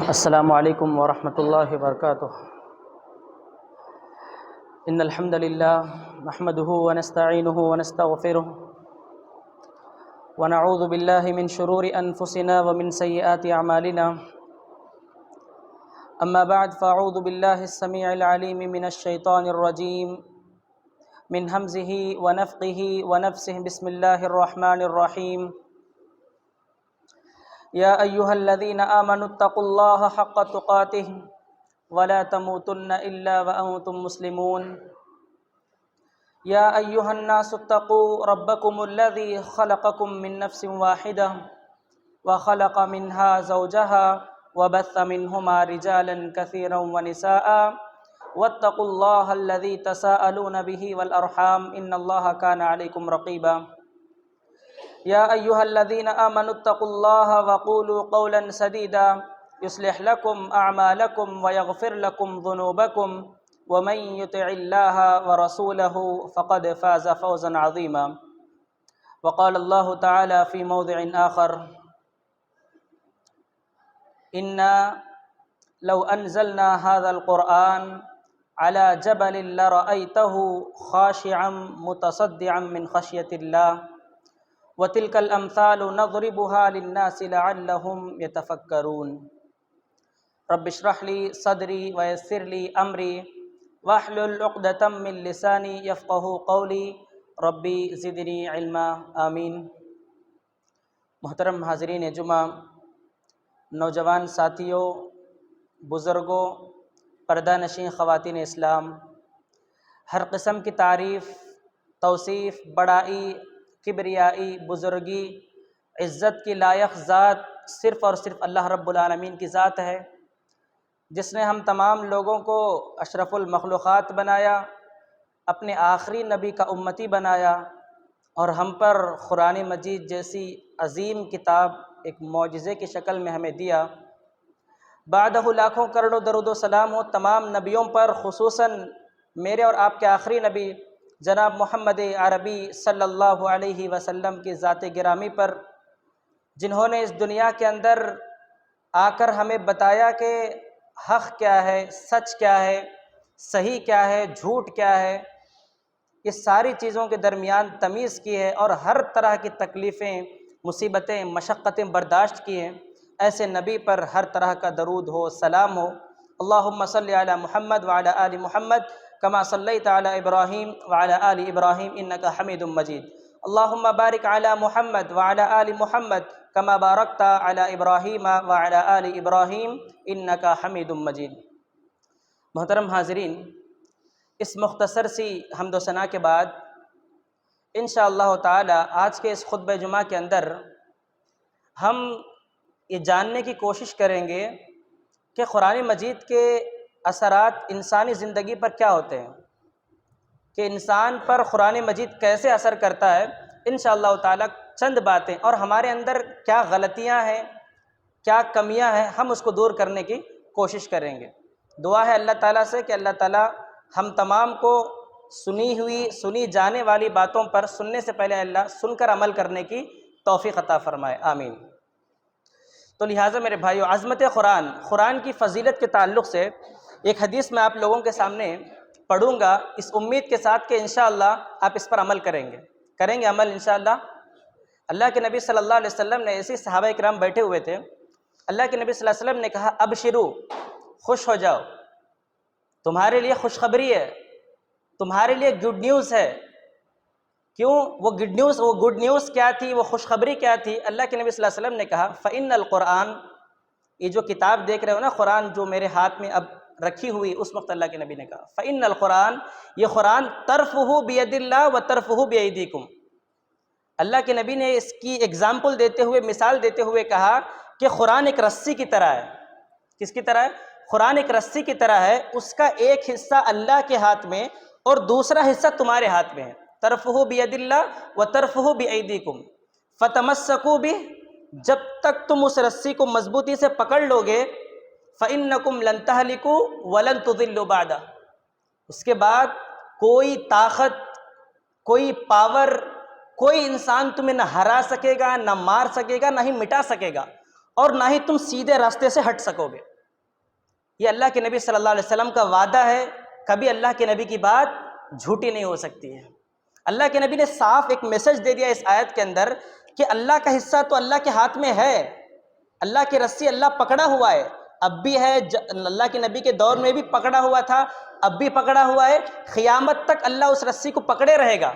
السلام علیکم ورحمۃ اللہ وبرکاتہ۔ ان الحمد للہ نحمده ونستعینه ونستغفره ونعوذ باللہ من شرور انفسنا ومن سیئات اعمالنا، اما بعد فاعوذ باللہ السمیع العلیم من الشیطان الرجیم من ہمزہ ونفخہ ونفثہ، بسم اللہ الرحمن الرحیم۔ یا ایہا الذین آمنوا اتقوا اللہ حق تقاتہ ولا تموتن الا وانتم مسلمون۔ یا ایہا الناس اتقوا ربکم الذی خلقکم من نفس واحدہ وخلق منها زوجها وبث منہما رجالا کثیرا ونساء واتقوا اللہ الذی تساءلون به والارحام ان اللہ کان علیکم رقیبا۔ یا ایہا الذین آمنوا اتقوا اللہ وقولوا قولا سدیدا یصلح لکم اعمالکم ویغفر لکم ذنوبکم ومن یطع اللہ ورسولہ فقد فاز فوزا عظیما۔ وقال اللہ تعالی فی موضع آخر: انا لو انزلنا هذا القرآن على جبل لرأيته خاشعا متصدعا من خشية الله وتلك الأمثال نضربها للناس لعلهم يتفكرون۔ رب اشرح لي صدري ويسر لي أمري واحلل عقدة من لساني يفقهوا قولي ربي زدني علما، آمین۔ محترم حاضرین جمعہ، نوجوان ساتھیوں، بزرگوں، پردہ نشین خواتین اسلام، ہر قسم کی تعریف، توصیف، بڑائی، کبریائی، بزرگی، عزت کی لائق ذات صرف اور صرف اللہ رب العالمین کی ذات ہے، جس نے ہم تمام لوگوں کو اشرف المخلوقات بنایا، اپنے آخری نبی کا امتی بنایا، اور ہم پر قرآن مجید جیسی عظیم کتاب ایک معجزے کی شکل میں ہمیں دیا۔ بعدہ لاکھوں کروڑوں درود و سلام ہو تمام نبیوں پر، خصوصاً میرے اور آپ کے آخری نبی جناب محمد عربی صلی اللہ علیہ وسلم کی ذات گرامی پر، جنہوں نے اس دنیا کے اندر آ کر ہمیں بتایا کہ حق کیا ہے، سچ کیا ہے، صحیح کیا ہے، جھوٹ کیا ہے، اس ساری چیزوں کے درمیان تمیز کی ہے، اور ہر طرح کی تکلیفیں، مصیبتیں، مشقتیں برداشت کی ہیں۔ ایسے نبی پر ہر طرح کا درود ہو، سلام ہو۔ اللہم صلی علی محمد وعلی آل محمد کما صلیت علی ابراہیم وعلی آل ابراہیم انک حمید مجید۔ اللہم بارک علی محمد وعلی آل محمد کما بارکت علی ابراہیم وعلی آل ابراہیم انک حمید مجید۔ محترم حاضرین، اس مختصر سی حمد و ثنا کے بعد انشاءاللہ تعالی آج کے اس خطبہ جمعہ کے اندر ہم یہ جاننے کی کوشش کریں گے کہ قرآن مجید کے اثرات انسانی زندگی پر کیا ہوتے ہیں، کہ انسان پر قرآن مجید کیسے اثر کرتا ہے۔ انشاءاللہ تعالی چند باتیں، اور ہمارے اندر کیا غلطیاں ہیں، کیا کمیاں ہیں، ہم اس کو دور کرنے کی کوشش کریں گے۔ دعا ہے اللہ تعالیٰ سے کہ اللہ تعالیٰ ہم تمام کو سنی جانے والی باتوں پر سننے سے پہلے اللہ سن کر عمل کرنے کی توفیق عطا فرمائے، آمین۔ تو لہٰذا میرے بھائیو، عظمت قرآن کی فضیلت کے تعلق سے ایک حدیث میں آپ لوگوں کے سامنے پڑھوں گا، اس امید کے ساتھ کہ انشاءاللہ آپ اس پر عمل کریں گے عمل انشاءاللہ۔ اللہ کے نبی صلی اللہ علیہ وسلم نے ایسے صحابہ کرام بیٹھے ہوئے تھے، اللہ کے نبی صلی اللہ علیہ وسلم نے کہا ابشرو، خوش ہو جاؤ، تمہارے لیے خوشخبری ہے، تمہارے لیے گڈ نیوز ہے۔ کیوں وہ گڈ نیوز کیا تھی، وہ خوشخبری کیا تھی؟ اللہ کے نبی صلی اللہ علیہ وسلم نے کہا فَإِنَّ الْقُرْآنَ، یہ جو کتاب دیکھ رہے ہو نا، قرآن جو میرے ہاتھ میں اب رکھی ہوئی، اس وقت اللہ کے نبی نے کہا فَإِنَّ الْقُرْآنَ، یہ قرآن طرفہ بید اللہ و طرفہ بایدیکم۔ اللہ کے نبی نے اس کی اگزامپل دیتے ہوئے، مثال دیتے ہوئے کہا کہ قرآن ایک رسی کی طرح ہے۔ کس کی طرح ہے؟ قرآن ایک رسی کی طرح ہے، اس کا ایک حصہ اللہ کے ہاتھ میں اور دوسرا حصہ تمہارے ہاتھ میں ہے۔ طرفہ بید اللہ و طرفہ بایدیکم فتمسکوا بہ، جب تک تم اس رسی کو مضبوطی سے پکڑ لو گے، فإنکم لن تہلکوا ولن تضلوا بعدہ، اس کے بعد کوئی طاقت، کوئی پاور، کوئی انسان تمہیں نہ ہرا سکے گا، نہ مار سکے گا، نہ ہی مٹا سکے گا، اور نہ ہی تم سیدھے راستے سے ہٹ سکو گے۔ یہ اللہ کے نبی صلی اللہ علیہ وسلم کا وعدہ ہے، کبھی اللہ کے نبی کی بات جھوٹی نہیں ہو سکتی ہے۔ اللہ کے نبی نے صاف ایک میسج دے دیا اس آیت کے اندر کہ اللہ کا حصہ تو اللہ کے ہاتھ میں ہے، اللہ کی رسی اللہ پکڑا ہوا ہے، اب بھی ہے، اللہ کے نبی کے دور میں بھی پکڑا ہوا تھا، اب بھی پکڑا ہوا ہے، قیامت تک اللہ اس رسی کو پکڑے رہے گا۔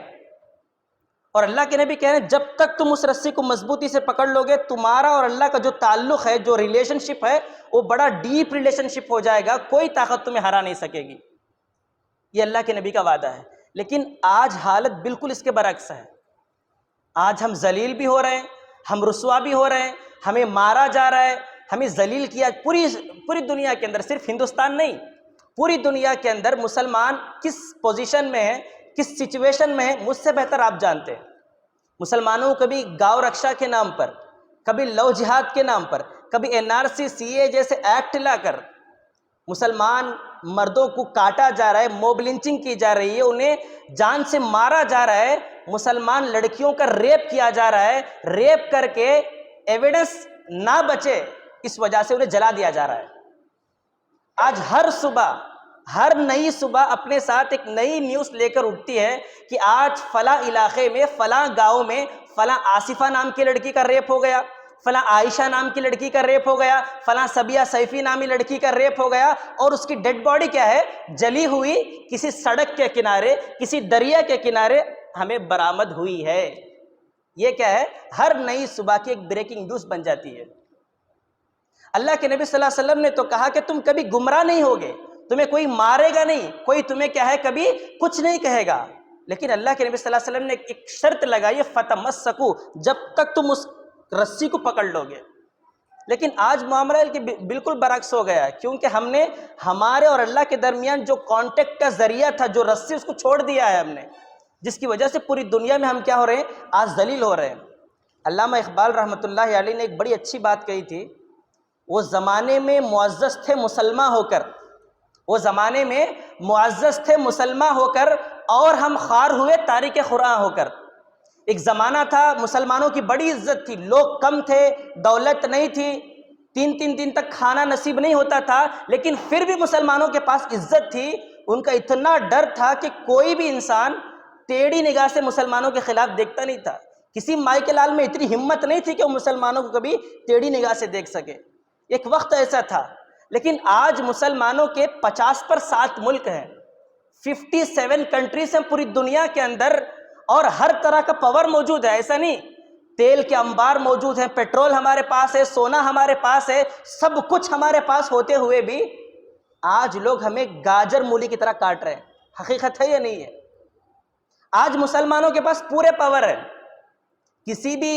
اور اللہ کے نبی کہہ رہے ہیں جب تک تم اس رسی کو مضبوطی سے پکڑ لو گے، تمہارا اور اللہ کا جو تعلق ہے، جو ریلیشن شپ ہے، وہ بڑا ڈیپ ریلیشن شپ ہو جائے گا، کوئی طاقت تمہیں ہرا نہیں سکے گی۔ یہ اللہ کے نبی کا وعدہ ہے۔ لیکن آج حالت بالکل اس کے برعکس ہے۔ آج ہم ذلیل بھی ہو رہے ہیں، ہم رسوا بھی ہو رہے ہیں، ہمیں مارا جا رہا ہے، ہمیں ذلیل کیا۔ پوری دنیا کے اندر، صرف ہندوستان نہیں، پوری دنیا کے اندر مسلمان کس پوزیشن میں ہے، کس سچویشن میں ہے، مجھ سے بہتر آپ جانتے ہیں۔ مسلمانوں کو کبھی گاؤں رکشا کے نام پر، کبھی لو جہاد کے نام پر، کبھی NRC CA جیسے ایکٹ لا کر مسلمان مردوں کو کاٹا جا رہا ہے، موب لنچنگ کی جا رہی ہے، انہیں جان سے مارا جا رہا ہے، مسلمان لڑکیوں کا ریپ کیا جا رہا ہے، ریپ کر کے ایویڈنس نہ بچے اس وجہ سے انہیں جلا دیا جا رہا ہے۔ آج ہر نئی صبح اپنے ساتھ ایک نئی نیوز لے کر اٹھتی ہے کہ آج فلاں علاقے میں، فلاں گاؤں میں فلاں آصفہ نام کی لڑکی کا ریپ ہو گیا، فلاں عائشہ نام کی لڑکی کا ریپ ہو گیا، فلاں سبیہ سیفی نامی لڑکی کا ریپ ہو گیا، اور اس کی ڈیڈ باڈی کیا ہے، جلی ہوئی کسی سڑک کے کنارے، کسی دریا کے کنارے ہمیں برآمد ہوئی ہے۔ یہ کیا ہے؟ ہر نئی صبح کی ایک بریکنگ نیوز بن جاتی ہے۔ اللہ کے نبی صلی اللہ علیہ وسلم نے تو کہا کہ تم کبھی گمراہ نہیں ہوگے، تمہیں کوئی مارے گا نہیں، کوئی تمہیں کیا ہے کبھی کچھ نہیں کہے گا۔ لیکن اللہ کے نبی صلی اللہ علیہ وسلم نے ایک شرط لگائی ہے، فتمسکو، جب تک تم اس رسی کو پکڑ لو گے۔ لیکن آج معاملہ بالکل برعکس ہو گیا ہے، کیونکہ ہم نے ہمارے اور اللہ کے درمیان جو کانٹیکٹ کا ذریعہ تھا، جو رسی، اس کو چھوڑ دیا ہے ہم نے، جس کی وجہ سے پوری دنیا میں ہم کیا ہو رہے ہیں، آج ذلیل ہو رہے ہیں۔ علامہ اقبال رحمۃ اللہ علیہ نے ایک بڑی اچھی بات کہی تھی، وہ زمانے میں معزز تھے مسلمان ہو کر، وہ زمانے میں معزز تھے مسلمان ہو کر، اور ہم خوار ہوئے تارک قرآن ہو کر۔ ایک زمانہ تھا مسلمانوں کی بڑی عزت تھی، لوگ کم تھے، دولت نہیں تھی، 3 دن تک کھانا نصیب نہیں ہوتا تھا، لیکن پھر بھی مسلمانوں کے پاس عزت تھی۔ ان کا اتنا ڈر تھا کہ کوئی بھی انسان ٹیڑھی نگاہ سے مسلمانوں کے خلاف دیکھتا نہیں تھا۔ کسی مائی کے لال میں اتنی ہمت نہیں تھی کہ وہ مسلمانوں کو کبھی ٹیڑھی نگاہ سے دیکھ سکے۔ ایک وقت ایسا تھا، لیکن آج مسلمانوں کے 50 پر 7 ملک ہیں، 57 کنٹریز ہیں پوری دنیا کے اندر، اور ہر طرح کا پاور موجود ہے۔ ایسا نہیں، تیل کے انبار موجود ہیں، پیٹرول ہمارے پاس ہے، سونا ہمارے پاس ہے، سب کچھ ہمارے پاس ہوتے ہوئے بھی آج لوگ ہمیں گاجر مولی کی طرح کاٹ رہے ہیں۔ حقیقت ہے یا نہیں ہے؟ آج مسلمانوں کے پاس پورے پاور ہے۔ کسی بھی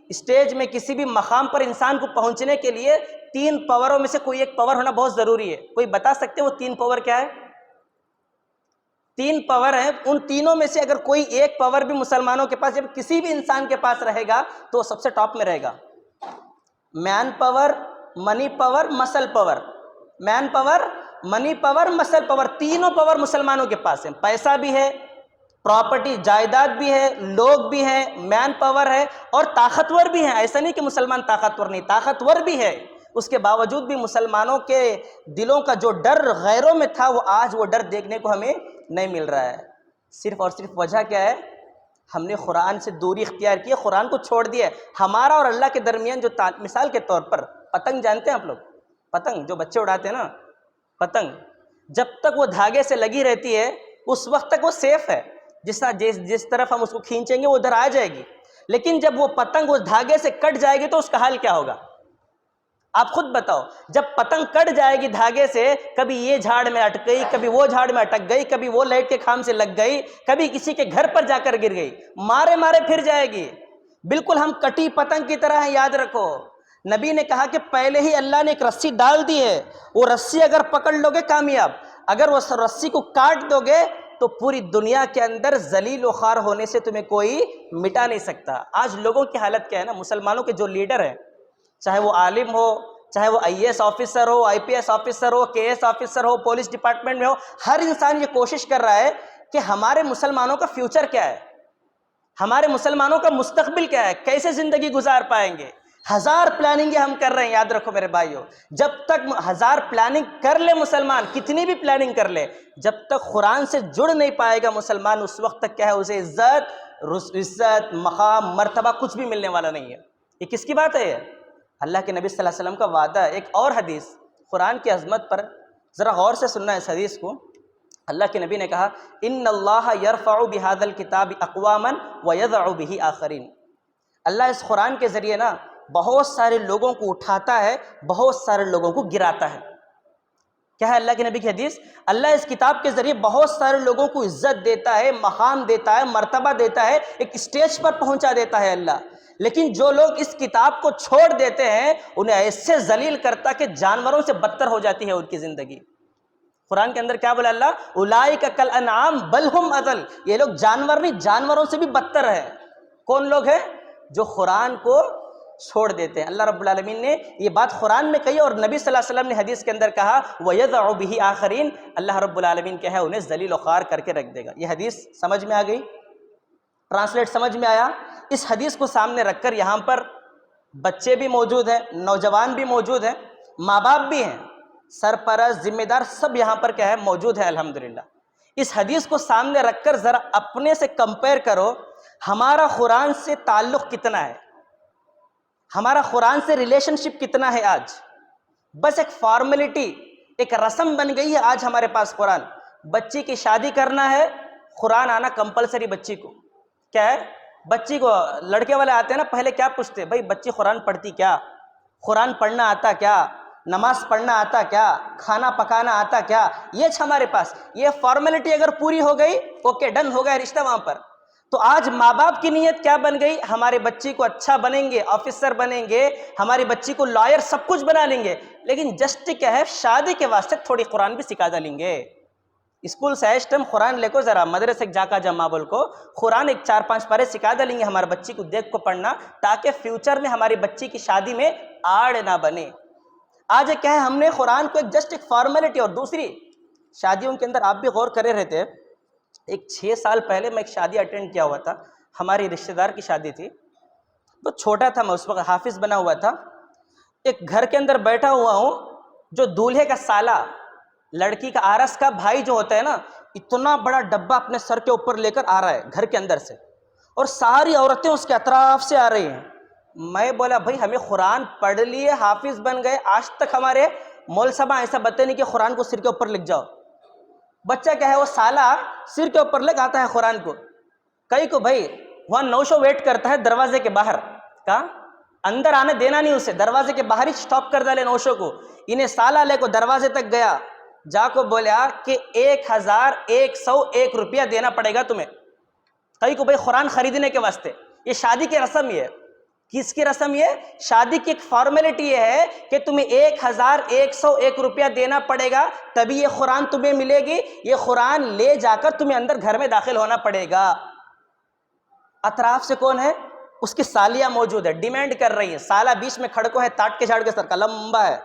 اسٹیج میں، کسی بھی مقام پر انسان کو پہنچنے کے لیے 3 پاوروں میں سے کوئی ایک پاور ہونا بہت ضروری ہے۔ کوئی بتا سکتے ہیں وہ 3 پاور کیا ہے؟ 3 پاور ہیں، ان تینوں میں سے اگر کوئی ایک پاور بھی مسلمانوں کے پاس، جب کسی بھی انسان کے پاس رہے گا تو وہ سب سے ٹاپ میں رہے گا۔ مین پاور، منی power, muscle power. Man power, منی پاور، مسل پاور، تینوں پاور مسلمانوں کے پاس ہیں۔ پیسہ بھی ہے، پراپرٹی جائیداد بھی ہے، لوگ بھی ہیں، مین پاور ہے، اور طاقتور بھی ہیں۔ ایسا نہیں کہ مسلمان طاقتور نہیں، طاقتور بھی ہے۔ اس کے باوجود بھی مسلمانوں کے دلوں کا جو ڈر غیروں میں تھا، وہ آج وہ ڈر دیکھنے کو ہمیں نہیں مل رہا ہے۔ صرف اور صرف وجہ کیا ہے؟ ہم نے قرآن سے دوری اختیار کی ہے، قرآن کو چھوڑ دیا ہے۔ ہمارا اور اللہ کے درمیان جو مثال کے طور پر پتنگ جانتے ہیں آپ لوگ؟ پتنگ جو بچے اڑاتے ہیں نا، پتنگ جب تک وہ دھاگے سے لگی رہتی ہے اس وقت تک وہ سیف ہے، جس طرف ہم اس کو کھینچیں گے وہ ادھر آ جائے گی۔ لیکن جب وہ پتنگ اس دھاگے سے کٹ جائے گی تو اس کا حال کیا ہوگا؟ آپ خود بتاؤ۔ جب پتنگ کٹ جائے گی دھاگے سے، کبھی یہ جھاڑ میں اٹک گئی، کبھی وہ جھاڑ میں اٹک گئی، کبھی وہ لائٹ کے کھام سے لگ گئی، کبھی کسی کے گھر پر جا کر گر گئی، مارے مارے پھر جائے گی۔ بالکل ہم کٹی پتنگ کی طرح ہیں، یاد رکھو۔ نبی نے کہا کہ پہلے ہی اللہ نے ایک رسی ڈال دی ہے، وہ رسی اگر پکڑ لو گے کامیاب، اگر وہ رسی کو کاٹ دو گے تو پوری دنیا کے اندر ذلیل و خوار ہونے سے تمہیں کوئی مٹا نہیں سکتا۔ آج لوگوں کی حالت کیا ہے نا، مسلمانوں کے جو لیڈر ہیں، چاہے وہ عالم ہو، چاہے وہ IAS آفیسر ہو، IPS آفیسر ہو، KS آفیسر ہو، پولیس ڈپارٹمنٹ میں ہو، ہر انسان یہ کوشش کر رہا ہے کہ ہمارے مسلمانوں کا فیوچر کیا ہے، ہمارے مسلمانوں کا مستقبل کیا ہے، کیسے زندگی گزار پائیں گے۔ 1000 پلاننگیں ہم کر رہے ہیں، یاد رکھو میرے بھائیو، جب تک 1000 پلاننگ کر لے مسلمان، کتنی بھی پلاننگ کر لے، جب تک قرآن سے جڑ نہیں پائے گا مسلمان، اس وقت تک کیا ہے اسے عزت، مقام، مرتبہ کچھ بھی ملنے والا نہیں ہے۔ یہ کس کی بات ہے؟ یہ اللہ کے نبی صلی اللہ علیہ وسلم کا وعدہ ہے۔ ایک اور حدیث قرآن کی عظمت پر ذرا غور سے سننا ہے اس حدیث کو۔ اللہ کے نبی نے کہا ان اللہ یرفع بہذا الکتاب اقواما ویضع بہ آخرین، اللہ اس قرآن کے ذریعے نا بہت سارے لوگوں کو اٹھاتا ہے، بہت سارے لوگوں کو گراتا ہے۔ کیا ہے اللہ کے نبی کی حدیث؟ اللہ اس کتاب کے ذریعے بہت سارے لوگوں کو عزت دیتا ہے، مقام دیتا ہے، مرتبہ دیتا ہے، ایک اسٹیج پر پہنچا دیتا ہے اللہ۔ لیکن جو لوگ اس کتاب کو چھوڑ دیتے ہیں انہیں ایسے ذلیل کرتا کہ جانوروں سے بدتر ہو جاتی ہے ان کی زندگی۔ قرآن کے اندر کیا بولا اللہ؟ اولئک کالانعام بل ہم اضل، یہ لوگ جانور نہیں، جانوروں سے بھی بدتر ہے۔ کون لوگ ہیں؟ جو قرآن کو چھوڑ دیتے ہیں۔ اللہ رب العالمین نے یہ بات قرآن میں کہی اور نبی صلی اللہ علیہ وسلم نے حدیث کے اندر کہا وَيَضَعُ بِهِ آخَرِينَ، اللہ رب العالمین کیا ہے انہیں ذلیل و خوار کر کے رکھ دے گا۔ یہ حدیث سمجھ میں آ گئی؟ ٹرانسلیٹ سمجھ میں آیا؟ اس حدیث کو سامنے رکھ کر یہاں پر بچے بھی موجود ہیں، نوجوان بھی موجود ہیں، ماں باپ بھی ہیں، سرپرست، ذمہ دار سب یہاں پر کیا ہے موجود ہے الحمدللہ۔ اس حدیث کو سامنے رکھ کر ذرا اپنے سے کمپیئر کرو، ہمارا قرآن سے تعلق کتنا ہے، ہمارا قرآن سے ریلیشن شپ کتنا ہے آج؟ بس ایک فارمیلٹی، ایک رسم بن گئی ہے آج ہمارے پاس قرآن۔ بچی کی شادی کرنا ہے، قرآن آنا کمپلسری بچی کو۔ کیا ہے؟ بچی کو لڑکے والے آتے ہیں نا، پہلے کیا پوچھتے بھائی بچی قرآن پڑھتی کیا؟ قرآن پڑھنا آتا کیا؟ نماز پڑھنا آتا کیا؟ کھانا پکانا آتا کیا؟ یہ ہمارے پاس، یہ فارمیلٹی اگر پوری ہو گئی اوکے ڈن ہو گیا رشتہ وہاں پر۔ تو آج ماں باپ کی نیت کیا بن گئی؟ ہمارے بچی کو اچھا بنیں گے، آفیسر بنیں گے، ہماری بچی کو لائر، سب کچھ بنا لیں گے، لیکن جسٹ کیا ہے شادی کے واسطے تھوڑی قرآن بھی سکھا ڈالیں گے۔ اسکول سے اس ٹائم قرآن لے کو ذرا مدرسے جا کا جب ماں بول کو قرآن ایک 4-5 پارے سکھا ڈالیں گے ہمارے بچی کو دیکھ کو پڑھنا، تاکہ فیوچر میں ہماری بچی کی شادی میں آڑ نہ بنے۔ آج کیا ہے ہم نے قرآن کو ایک فارمیلٹی، اور دوسری شادیوں کے اندر آپ بھی غور کرے رہتے، ایک 6 سال پہلے میں ایک شادی اٹینڈ کیا ہوا تھا، ہماری رشتہ دار کی شادی تھی، تو چھوٹا تھا میں اس وقت، حافظ بنا ہوا تھا۔ ایک گھر کے اندر بیٹھا ہوا ہوں، جو دولہے کا سالہ، لڑکی کا آرس کا بھائی جو ہوتا ہے نا، اتنا بڑا ڈبہ اپنے سر کے اوپر لے کر آ رہا ہے گھر کے اندر سے، اور ساری عورتیں اس کے اطراف سے آ رہی ہیں۔ میں بولا بھائی ہمیں قرآن پڑھ لیے، حافظ بن گئے، آج تک ہمارے مول صاحب ایسا بتاتے نہیں کہ قرآن کو سر کے اوپر لکھ جاؤ۔ بچہ کیا ہے وہ سالہ سر کے اوپر لگ آتا ہے قرآن کو، کئی کو بھائی وہاں نوشو ویٹ کرتا ہے دروازے کے باہر، کہا اندر آنے دینا نہیں اسے، دروازے کے باہر ہی سٹاپ کر ڈالے نوشو کو۔ انہیں سالہ لے کو دروازے تک گیا، جا کو بولا کہ 1101 روپیہ دینا پڑے گا تمہیں، کئی کو بھائی قرآن خریدنے کے واسطے۔ یہ شادی کی رسم یہ ہے، کس کی رسم؟ یہ شادی کی ایک فارمیلٹی یہ ہے کہ تمہیں 1101 روپیہ دینا پڑے گا تبھی یہ قرآن تمہیں ملے گی، یہ قرآن لے جا کر تمہیں اندر گھر میں داخل ہونا پڑے گا۔ اطراف سے کون ہے؟ اس کی سالیاں موجود ہے، ڈیمانڈ کر رہی ہیں، سالہ بیچ میں کھڑکو ہے، تاٹ کے جھاڑ کے سر کا لمبا ہے،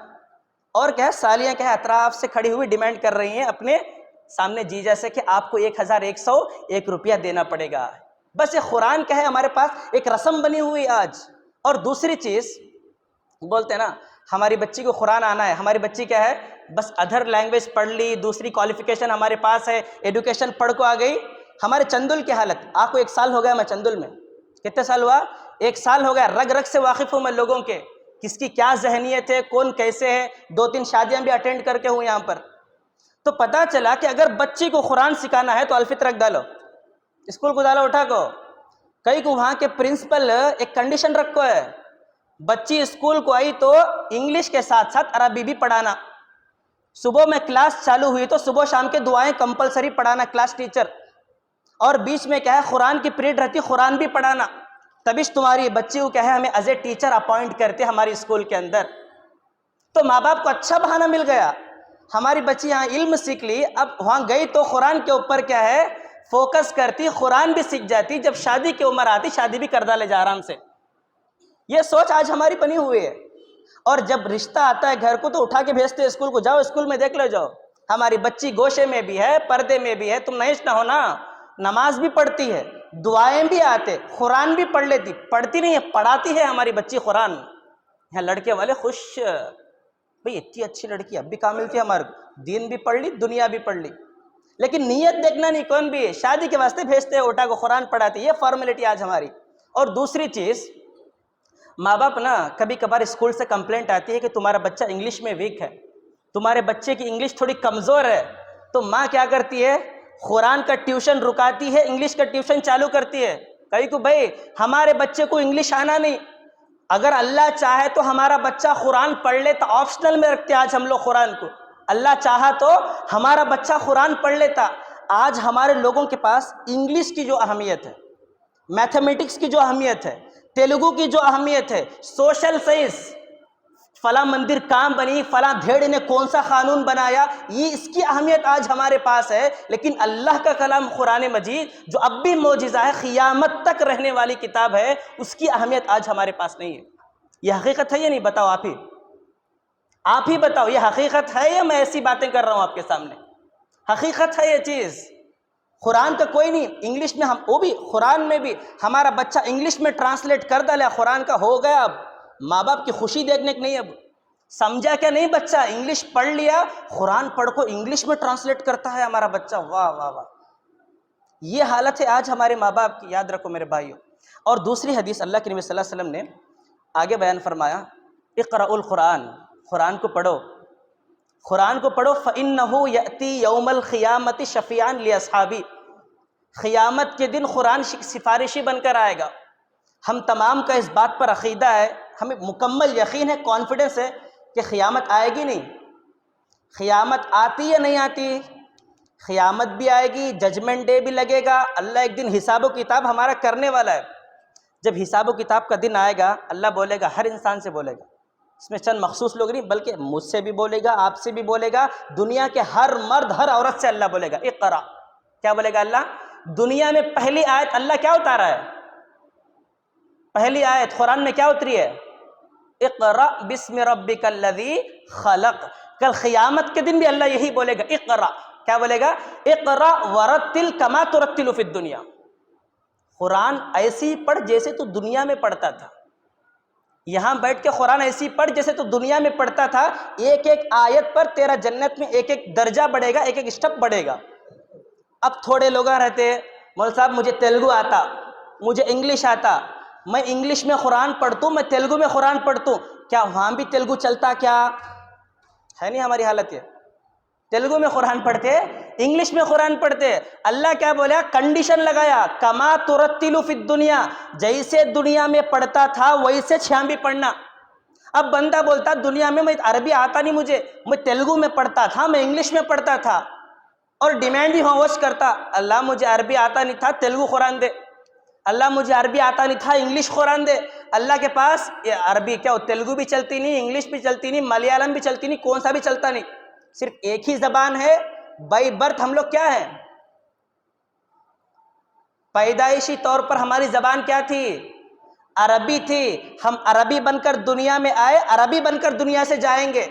اور کیا ہے سالیاں کیا ہے اطراف سے کھڑی ہوئی ڈیمانڈ کر رہی ہیں اپنے سامنے جیجا سے کہ آپ کو 1101 روپیہ دینا پڑے گا۔ بس یہ قرآن کیا ہے ہمارے پاس ایک رسم بنی ہوئی آج۔ اور دوسری چیز بولتے ہیں نا ہماری بچی کو قرآن آنا ہے، ہماری بچی کیا ہے بس ادر لینگویج پڑھ لی، دوسری کوالیفیکیشن ہمارے پاس ہے، ایڈوکیشن پڑھ کو آ گئی۔ ہمارے چندل کی حالت، آپ کو 1 سال ہو گیا میں چندل میں، کتنے سال ہوا؟ 1 سال ہو گیا، رگ رگ سے واقف ہوں میں لوگوں کے، کس کی کیا ذہنیت ہے، کون کیسے ہے، 2-3 شادیاں بھی اٹینڈ کر کے ہوں یہاں پر۔ تو پتہ چلا کہ اگر بچی کو قرآن سکھانا ہے تو الفت رکھ ڈالو، اسکول کو ڈالو اٹھا کو۔ کئی کو وہاں کے پرنسپل ایک کنڈیشن رکھو ہے، بچی اسکول کو آئی تو انگلش کے ساتھ ساتھ عربی بھی پڑھانا، صبح میں کلاس چالو ہوئی تو صبح شام کے دعائیں کمپلسری پڑھانا کلاس ٹیچر، اور بیچ میں کیا ہے قرآن کی پیریڈ رہتی قرآن بھی پڑھانا، تبھی تمہاری بچی کو کیا ہے ہمیں ایز اے ٹیچر اپوائنٹ کرتے ہماری اسکول کے اندر۔ تو ماں باپ کو اچھا بہانہ مل گیا، ہماری بچی یہاں علم سیکھ لی، اب وہاں گئی تو قرآن کے اوپر کیا ہے فوکس کرتی، قرآن بھی سیکھ جاتی، جب شادی کی عمر آتی شادی بھی کر ڈالے جا آرام سے۔ یہ سوچ آج ہماری بنی ہوئی ہے، اور جب رشتہ آتا ہے گھر کو تو اٹھا کے بھیجتے اسکول کو، جاؤ اسکول میں دیکھ لو جاؤ، ہماری بچی گوشے میں بھی ہے، پردے میں بھی ہے، تم نہیش نہ ہونا، نماز بھی پڑھتی ہے، دعائیں بھی آتے، قرآن بھی پڑھ لیتی، پڑھتی نہیں ہے پڑھاتی ہے ہماری بچی قرآن۔ یہاں لڑکے والے خوش، بھئی اتنی اچھی لڑکی اب بھی کہاں ملتی ہے ہمارے کو، دین بھی پڑھ لی دنیا بھی پڑھ لی، لیکن نیت دیکھنا نہیں، کون بھی شادی کے واسطے بھیجتے ہیں اٹھا کو قرآن پڑھاتے، یہ فارمیلٹی آج ہماری۔ اور دوسری چیز، ماں باپ نا کبھی کبھار اسکول سے کمپلینٹ آتی ہے کہ تمہارا بچہ انگلش میں ویک ہے، تمہارے بچے کی انگلش تھوڑی کمزور ہے، تو ماں کیا کرتی ہے، قرآن کا ٹیوشن رکاتی ہے، انگلش کا ٹیوشن چالو کرتی ہے، کہیں کہ بھائی ہمارے بچے کو انگلش آنا نہیں، اگر اللہ چاہے تو ہمارا بچہ قرآن پڑھ لے، تو آپشنل میں رکھتے آج ہم لوگ قرآن کو، اللہ چاہا تو ہمارا بچہ قرآن پڑھ لیتا۔ آج ہمارے لوگوں کے پاس انگلش کی جو اہمیت ہے، میتھمیٹکس کی جو اہمیت ہے، تیلگو کی جو اہمیت ہے، سوشل سائنس، فلاں مندر کام بنی، فلاں بھیڑ نے کون سا قانون بنایا، یہ اس کی اہمیت آج ہمارے پاس ہے، لیکن اللہ کا کلام قرآن مجید جو اب بھی معجزہ ہے، قیامت تک رہنے والی کتاب ہے، اس کی اہمیت آج ہمارے پاس نہیں ہے۔ یہ حقیقت ہے یا نہیں؟ بتاؤ آپ ہی بتاؤ، یہ حقیقت ہے یا میں ایسی باتیں کر رہا ہوں آپ کے سامنے؟ حقیقت ہے یہ چیز۔ قرآن کا کوئی نہیں، انگلش میں ہم وہ بھی قرآن میں بھی ہمارا بچہ انگلش میں ٹرانسلیٹ کر ڈالا قرآن کا، ہو گیا، اب ماں باپ کی خوشی دیکھنے کی نہیں، اب سمجھا کیا نہیں بچہ انگلش پڑھ لیا، قرآن پڑھ کو انگلش میں ٹرانسلیٹ کرتا ہے ہمارا بچہ، واہ واہ واہ، یہ حالت ہے آج ہمارے ماں باپ کی، یاد رکھو میرے بھائیوں۔ اور دوسری حدیث اللہ کے نبی صلی اللہ علیہ وسلم نے آگے بیان فرمایا، اقرأ القرآن، قرآن کو پڑھو، قرآن کو پڑھو، فإنہ یأتی یوم القیامۃ شفیعا لاصحابی، قیامت کے دن قرآن سفارشی بن کر آئے گا۔ ہم تمام کا اس بات پر عقیدہ ہے، ہمیں مکمل یقین ہے، کانفیڈنس ہے کہ قیامت آئے گی نہیں، قیامت آتی یا نہیں آتی؟ قیامت بھی آئے گی، ججمنٹ ڈے بھی لگے گا، اللہ ایک دن حساب و کتاب ہمارا کرنے والا ہے۔ جب حساب و کتاب کا دن آئے گا، اللہ بولے گا، ہر انسان سے بولے گا، اس میں چند مخصوص لوگ نہیں بلکہ مجھ سے بھی بولے گا، آپ سے بھی بولے گا، دنیا کے ہر مرد ہر عورت سے اللہ بولے گا، اقرا، کیا بولے گا اللہ؟ دنیا میں پہلی آیت اللہ کیا اتارا ہے؟ پہلی آیت قرآن میں کیا اتری ہے؟ اقرا بسم ربک الذی خلق۔ کل قیامت کے دن بھی اللہ یہی بولے گا، اقرا، کیا بولے گا؟ اقرا ورتل کما ترتل فی الدنیا، قرآن ایسی پڑھ جیسے تو دنیا میں پڑھتا تھا، یہاں بیٹھ کے قرآن ایسی پڑھ جیسے تو دنیا میں پڑھتا تھا، ایک ایک آیت پر تیرا جنت میں ایک ایک درجہ بڑھے گا، ایک ایک اسٹیپ بڑھے گا۔ اب تھوڑے لوگ رہتے، مولوی صاحب مجھے تیلگو آتا، مجھے انگلش آتا، میں انگلش میں قرآن پڑھتوں، میں تیلگو میں قرآن پڑھتوں، کیا وہاں بھی تیلگو چلتا؟ کیا ہے نہیں ہماری حالت یہ؟ تیلگو میں قرآن پڑھتے، انگلش میں قرآن پڑھتے، اللہ کیا بولا؟ کنڈیشن لگایا، کما ترتل فی الدنیا، جیسے دنیا میں پڑھتا تھا ویسے چھام بھی پڑھنا۔ اب بندہ بولتا دنیا میں عربی آتا نہیں مجھے، میں تیلگو میں پڑھتا تھا، میں انگلش میں پڑھتا تھا، اور ڈیمانڈ ہی ہوش کرتا، اللہ مجھے عربی آتا نہیں تھا، تیلگو قرآن دے، اللہ مجھے عربی آتا نہیں تھا، انگلش قرآن دے۔ اللہ کے پاس یہ عربی کیا، تیلگو بھی چلتی نہیں، انگلش بھی چلتی نہیں، ملیالم بھی چلتی نہیں، کون سا بھی چلتا نہیں، صرف ایک ہی زبان ہے۔ بائی برتھ ہم لوگ کیا ہیں؟ پیدائشی طور پر ہماری زبان کیا تھی؟ عربی تھی، ہم عربی بن کر دنیا میں آئے، عربی بن کر دنیا سے جائیں گے۔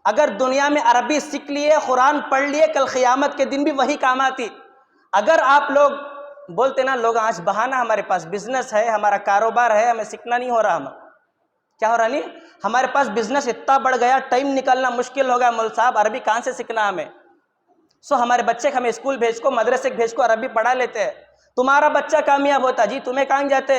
اگر دنیا میں عربی سیکھ لیے، قرآن پڑھ لیے، کل قیامت کے دن بھی وہی کام آتی۔ اگر آپ لوگ بولتے نا، لوگ آج بہانہ، ہمارے پاس بزنس ہے، ہمارا کاروبار ہے، ہمیں سیکھنا نہیں ہو رہا، ہم کیا ہو رہا نہیں، ہمارے پاس بزنس اتنا بڑھ گیا، ٹائم نکلنا مشکل ہو گیا، مول صاحب عربی کہاں سے سیکھنا ہمیں؟ ہمارے بچے ہمیں اسکول بھیج کو، مدرسے بھیج کو، عربی پڑھا لیتے ہیں۔ تمہارا بچہ کامیاب ہوتا، جی تمہیں کہاں جاتے؟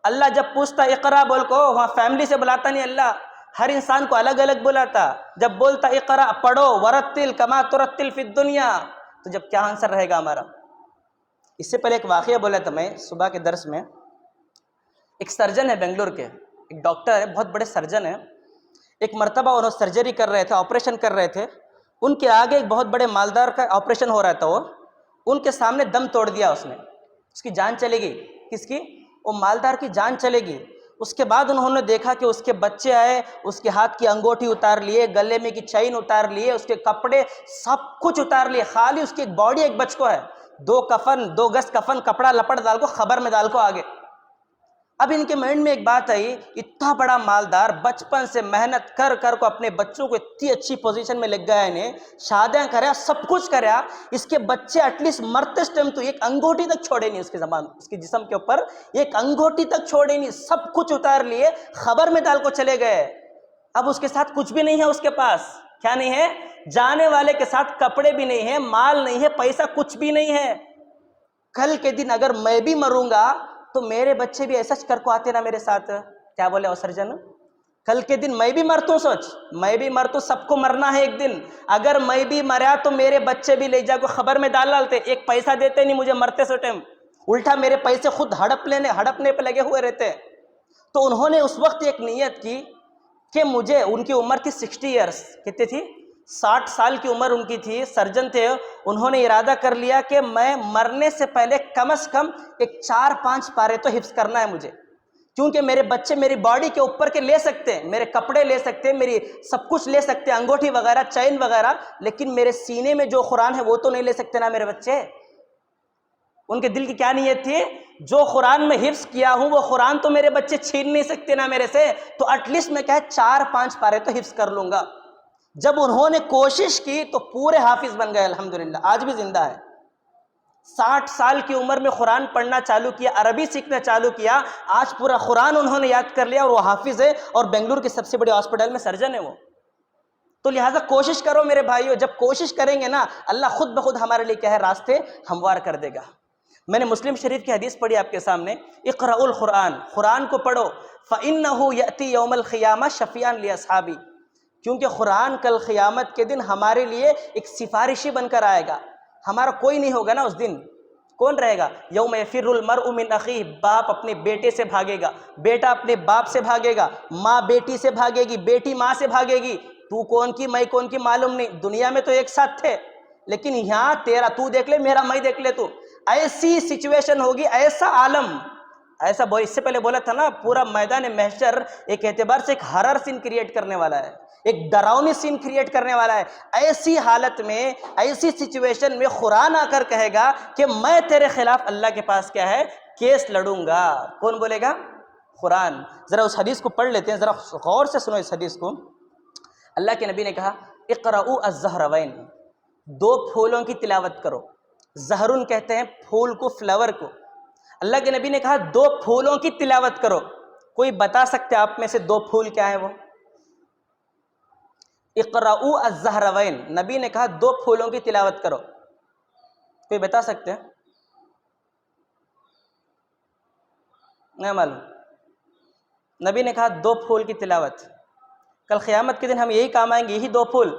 اللہ جب پوچھتا اقرا بول کو، وہاں فیملی سے بلاتا نہیں، اللہ ہر انسان کو الگ الگ بلاتا، جب بولتا اقرا پڑھو، ورتل کما ترتل فی الدنیا، تو جب کیا آنسر رہے گا ہمارا؟ اس سے پہلے ایک واقعہ بولا تھا میں صبح کے درس میں، ایک سرجن ہے بنگلور کے، ایک ڈاکٹر ہے، بہت بڑے سرجن ہیں، ایک مرتبہ انہوں سرجری کر رہے تھے، آپریشن کر رہے تھے، ان کے آگے ایک بہت بڑے مالدار کا آپریشن ہو رہا تھا، وہ ان کے سامنے دم توڑ دیا اس نے، اس کی جان چلے گی، کس کی؟ وہ مالدار کی جان چلے گی۔ اس کے بعد انہوں نے دیکھا کہ اس کے بچے آئے، اس کے ہاتھ کی انگوٹھی اتار لیے، گلے میں کی چین اتار لیے، اس کے کپڑے سب کچھ اتار لیے، خالی اس کی ایک باڈی ایک بچ کو ہے، 2 گز کفن کپڑا لپٹ ڈال کو، خبر میں ڈال کو آگے۔ اب ان کے مائنڈ میں ایک بات آئی، اتنا بڑا مالدار بچپن سے محنت کر کر کو اپنے بچوں کو اتنی اچھی پوزیشن میں لگ گیا، انہیں شادیاں کریا، سب کچھ کریا، اس کے بچے ایٹ لیسٹ مرتے اس ٹائم تو ایک انگوٹھی تک چھوڑے نہیں، اس کے زبان اس کے جسم کے اوپر ایک انگوٹھی تک چھوڑے نہیں، سب کچھ اتار لیے، خبر میں ڈال کو چلے گئے۔ اب اس کے ساتھ کچھ بھی نہیں ہے، اس کے پاس کیا نہیں ہے؟ جانے والے کے ساتھ کپڑے بھی نہیں ہے، مال نہیں ہے، پیسہ کچھ بھی نہیں ہے۔ کل کے دن اگر میں بھی مروں گا تو میرے بچے بھی ایسا کر کو آتے نا میرے ساتھ، کیا بولے او سرجن؟ کل کے دن میں بھی مرتوں، سوچ میں بھی مرتوں، سب کو مرنا ہے ایک دن، اگر میں بھی مریا تو میرے بچے بھی لے جا کو خبر میں ڈالتے، ایک پیسہ دیتے نہیں مجھے مرتے سے ٹائم، الٹا میرے پیسے خود ہڑپنے پہ لگے ہوئے رہتے۔ تو انہوں نے اس وقت ایک نیت کی کہ مجھے، ان کی عمر تھی 60 ایئرس، کتنی تھی؟ 60 سال کی عمر ان کی تھی، سرجن تھے، انہوں نے ارادہ کر لیا کہ میں مرنے سے پہلے کم از کم ایک 4-5 پارے تو حفظ کرنا ہے مجھے، کیونکہ میرے بچے میری باڈی کے اوپر کے لے سکتے ہیں، میرے کپڑے لے سکتے ہیں، میری سب کچھ لے سکتے ہیں، انگوٹھی وغیرہ، چین وغیرہ، لیکن میرے سینے میں جو قرآن ہے وہ تو نہیں لے سکتے نا میرے بچے۔ ان کے دل کی کیا نیت تھی؟ جو قرآن میں حفظ کیا ہوں وہ قرآن تو میرے بچے چھین نہیں سکتے نا میرے سے، تو ایٹ لیسٹ میں کہا 4-5 پارے تو حفظ کر لوں گا۔ جب انہوں نے کوشش کی تو پورے حافظ بن گئے، الحمدللہ آج بھی زندہ ہے۔ 60 سال کی عمر میں قرآن پڑھنا چالو کیا، عربی سیکھنا چالو کیا، آج پورا قرآن انہوں نے یاد کر لیا، اور وہ حافظ ہے، اور بنگلور کی سب سے بڑی ہاسپٹل میں سرجن ہے وہ۔ تو لہٰذا کوشش کرو میرے بھائیو، جب کوشش کریں گے نا اللہ خود بخود ہمارے لیے کیا ہے، راستے ہموار کر دے گا۔ میں نے مسلم شریف کی حدیث پڑھی آپ کے سامنے، اقرأوا القرآن، قرآن کو پڑھو، فإنه يأتي يوم القيامة شفيعا لأصحابي، کیونکہ قرآن کل قیامت کے دن ہمارے لیے ایک سفارشی بن کر آئے گا، ہمارا کوئی نہیں ہوگا نا اس دن، کون رہے گا؟ یوم یفر المرء من اخیہ، باپ اپنے بیٹے سے بھاگے گا، بیٹا اپنے باپ سے بھاگے گا، ماں بیٹی سے بھاگے گی، بیٹی ماں سے بھاگے گی، تو کون کی میں کون کی معلوم نہیں، دنیا میں تو ایک ساتھ تھے، لیکن یہاں تیرا تو دیکھ لے، میرا میں دیکھ لے، تو ایسی سچویشن ہوگی، ایسا عالم، ایسا اس سے پہلے بولا تھا نا، پورا میدان محشر ایک اعتبار سے ایک ہرر سین کریٹ کرنے والا ہے، ایک ڈراؤنی سین کریٹ کرنے والا ہے۔ ایسی حالت میں، ایسی سچویشن میں قرآن آ کر کہے گا کہ میں تیرے خلاف اللہ کے پاس کیا ہے، کیس لڑوں گا۔ کون بولے گا؟ قرآن۔ ذرا اس حدیث کو پڑھ لیتے ہیں، ذرا غور سے سنو اس حدیث کو۔ اللہ کے نبی نے کہا اقرؤوا الزہروین، 2 پھولوں کی تلاوت کرو۔ زہرن کہتے ہیں پھول کو، فلاور کو۔ اللہ کے نبی نے کہا 2 پھولوں کی تلاوت کرو۔ کوئی بتا سکتے آپ میں سے 2 پھول کیا ہے وہ؟ اقرؤوا الزہروین، نبی نے کہا 2 پھولوں کی تلاوت کرو، کوئی بتا سکتے ہیں؟ نہیں معلوم؟ نبی نے کہا 2 پھول کی تلاوت۔ کل قیامت کے دن ہم یہی کام آئیں گے، یہی 2 پھول۔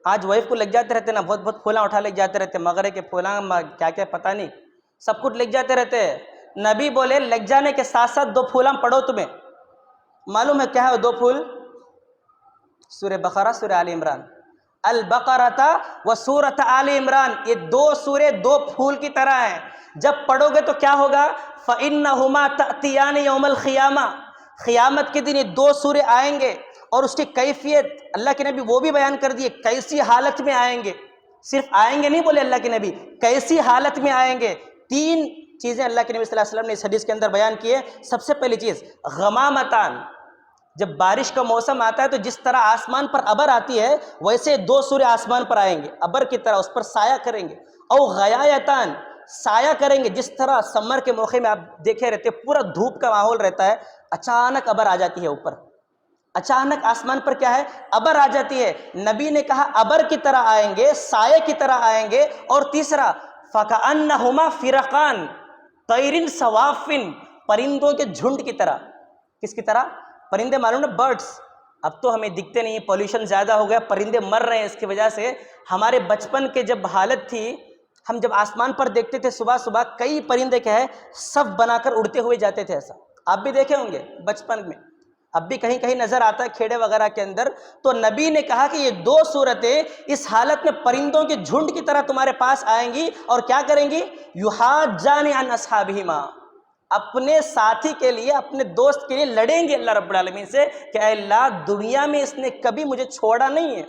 آج وائف کو لگ جاتے رہتے نا، بہت پھولاں اٹھا لے جاتے رہتے، مغرے کے پھولاں، کیا کیا پتہ نہیں، سب کچھ لگ جاتے رہتے۔ نبی بولے لگ جانے کے ساتھ ساتھ 2 پھولاں پڑھو۔ تمہیں معلوم ہے کیا ہے وہ 2 پھول؟ سورہ بقرہ، سورہ آل عمران، البقرۃ و سورۃ آل عمران، یہ 2 سورے 2 پھول کی طرح ہیں، جب پڑھو گے تو کیا ہوگا؟ فإنہما تأتیان یوم القیامہ، قیامت کے دن یہ 2 سورے آئیں گے، اور اس کی کیفیت اللہ کے نبی وہ بھی بیان کر دیے، کیسی حالت میں آئیں گے، صرف آئیں گے نہیں بولے اللہ کے نبی، کیسی حالت میں آئیں گے۔ 3 چیزیں اللہ کے نبی صلی اللہ علیہ وسلم نے اس حدیث کے اندر بیان کی ہے۔ سب سے پہلی چیز غمامتان، جب بارش کا موسم آتا ہے تو جس طرح آسمان پر ابر آتی ہے، ویسے 2 سورے آسمان پر آئیں گے، ابر کی طرح اس پر سایہ کریں گے۔ او غیایتان، سایہ کریں گے، جس طرح سمر کے موقع میں آپ دیکھے رہتے پورا دھوپ کا ماحول رہتا ہے، اچانک ابر آ جاتی ہے اوپر، اچانک آسمان پر کیا ہے، ابر آ جاتی ہے۔ نبی نے کہا ابر کی طرح آئیں گے، سائے کی طرح آئیں گے۔ اور تیسرا فَكَأَنَّهُمَا فِرَقَانِ طَيْرٍ صَوَافٍ، پرندوں کے جھنڈ کی طرح۔ کس کی طرح؟ پرندے معلوم نا، برڈس، اب تو ہمیں دکھتے نہیں، پولیوشن زیادہ ہو گیا، پرندے مر رہے ہیں اس کی وجہ سے۔ ہمارے بچپن کے جب حالت تھی، ہم جب آسمان پر دیکھتے تھے صبح صبح، کئی پرندے کیا ہے صف بنا کر اڑتے ہوئے جاتے تھے، ایسا آپ بھی دیکھے ہوں گے بچپن میں، اب بھی کہیں کہیں نظر آتا ہے کھیڑے وغیرہ کے اندر۔ تو نبی نے کہا کہ یہ 2 صورتیں اس حالت میں پرندوں کے جھنڈ کی طرح تمہارے پاس آئیں گی، اور کیا کریں گی؟ یحاجان عن اصحابہما، اپنے ساتھی کے لیے، اپنے دوست کے لیے لڑیں گے اللہ رب العالمین سے کہ اے اللہ، دنیا میں اس نے کبھی مجھے چھوڑا نہیں ہے،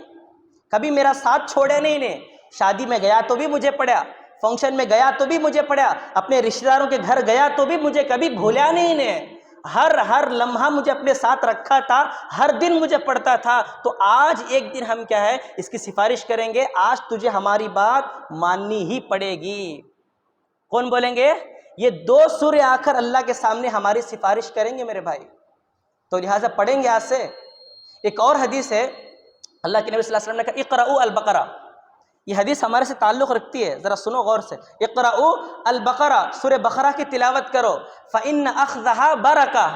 کبھی میرا ساتھ چھوڑے نہیں نے، شادی میں گیا تو بھی مجھے پڑھا، فنکشن میں گیا تو بھی مجھے پڑھا، اپنے رشتہ داروں کے گھر گیا تو بھی مجھے کبھی بھولا نہیں نے، ہر لمحہ مجھے اپنے ساتھ رکھا تھا، ہر دن مجھے پڑھتا تھا، تو آج ایک دن ہم کیا ہے اس کی سفارش کریں گے، آج تجھے ہماری بات ماننی ہی پڑے گی۔ کون بولیں گے؟ یہ دو سورے آ کر اللہ کے سامنے ہماری سفارش کریں گے میرے بھائی، تو لہٰذا پڑھیں گے آج سے۔ ایک اور حدیث ہے، اللہ کے نبی صلی اللہ علیہ وسلم نے کہا اقرؤوا البقرہ، یہ حدیث ہمارے سے تعلق رکھتی ہے، ذرا سنو غور سے۔ اقرؤوا البقرہ، سورہ بقرہ کی تلاوت کرو، فإن أخذها برکہ،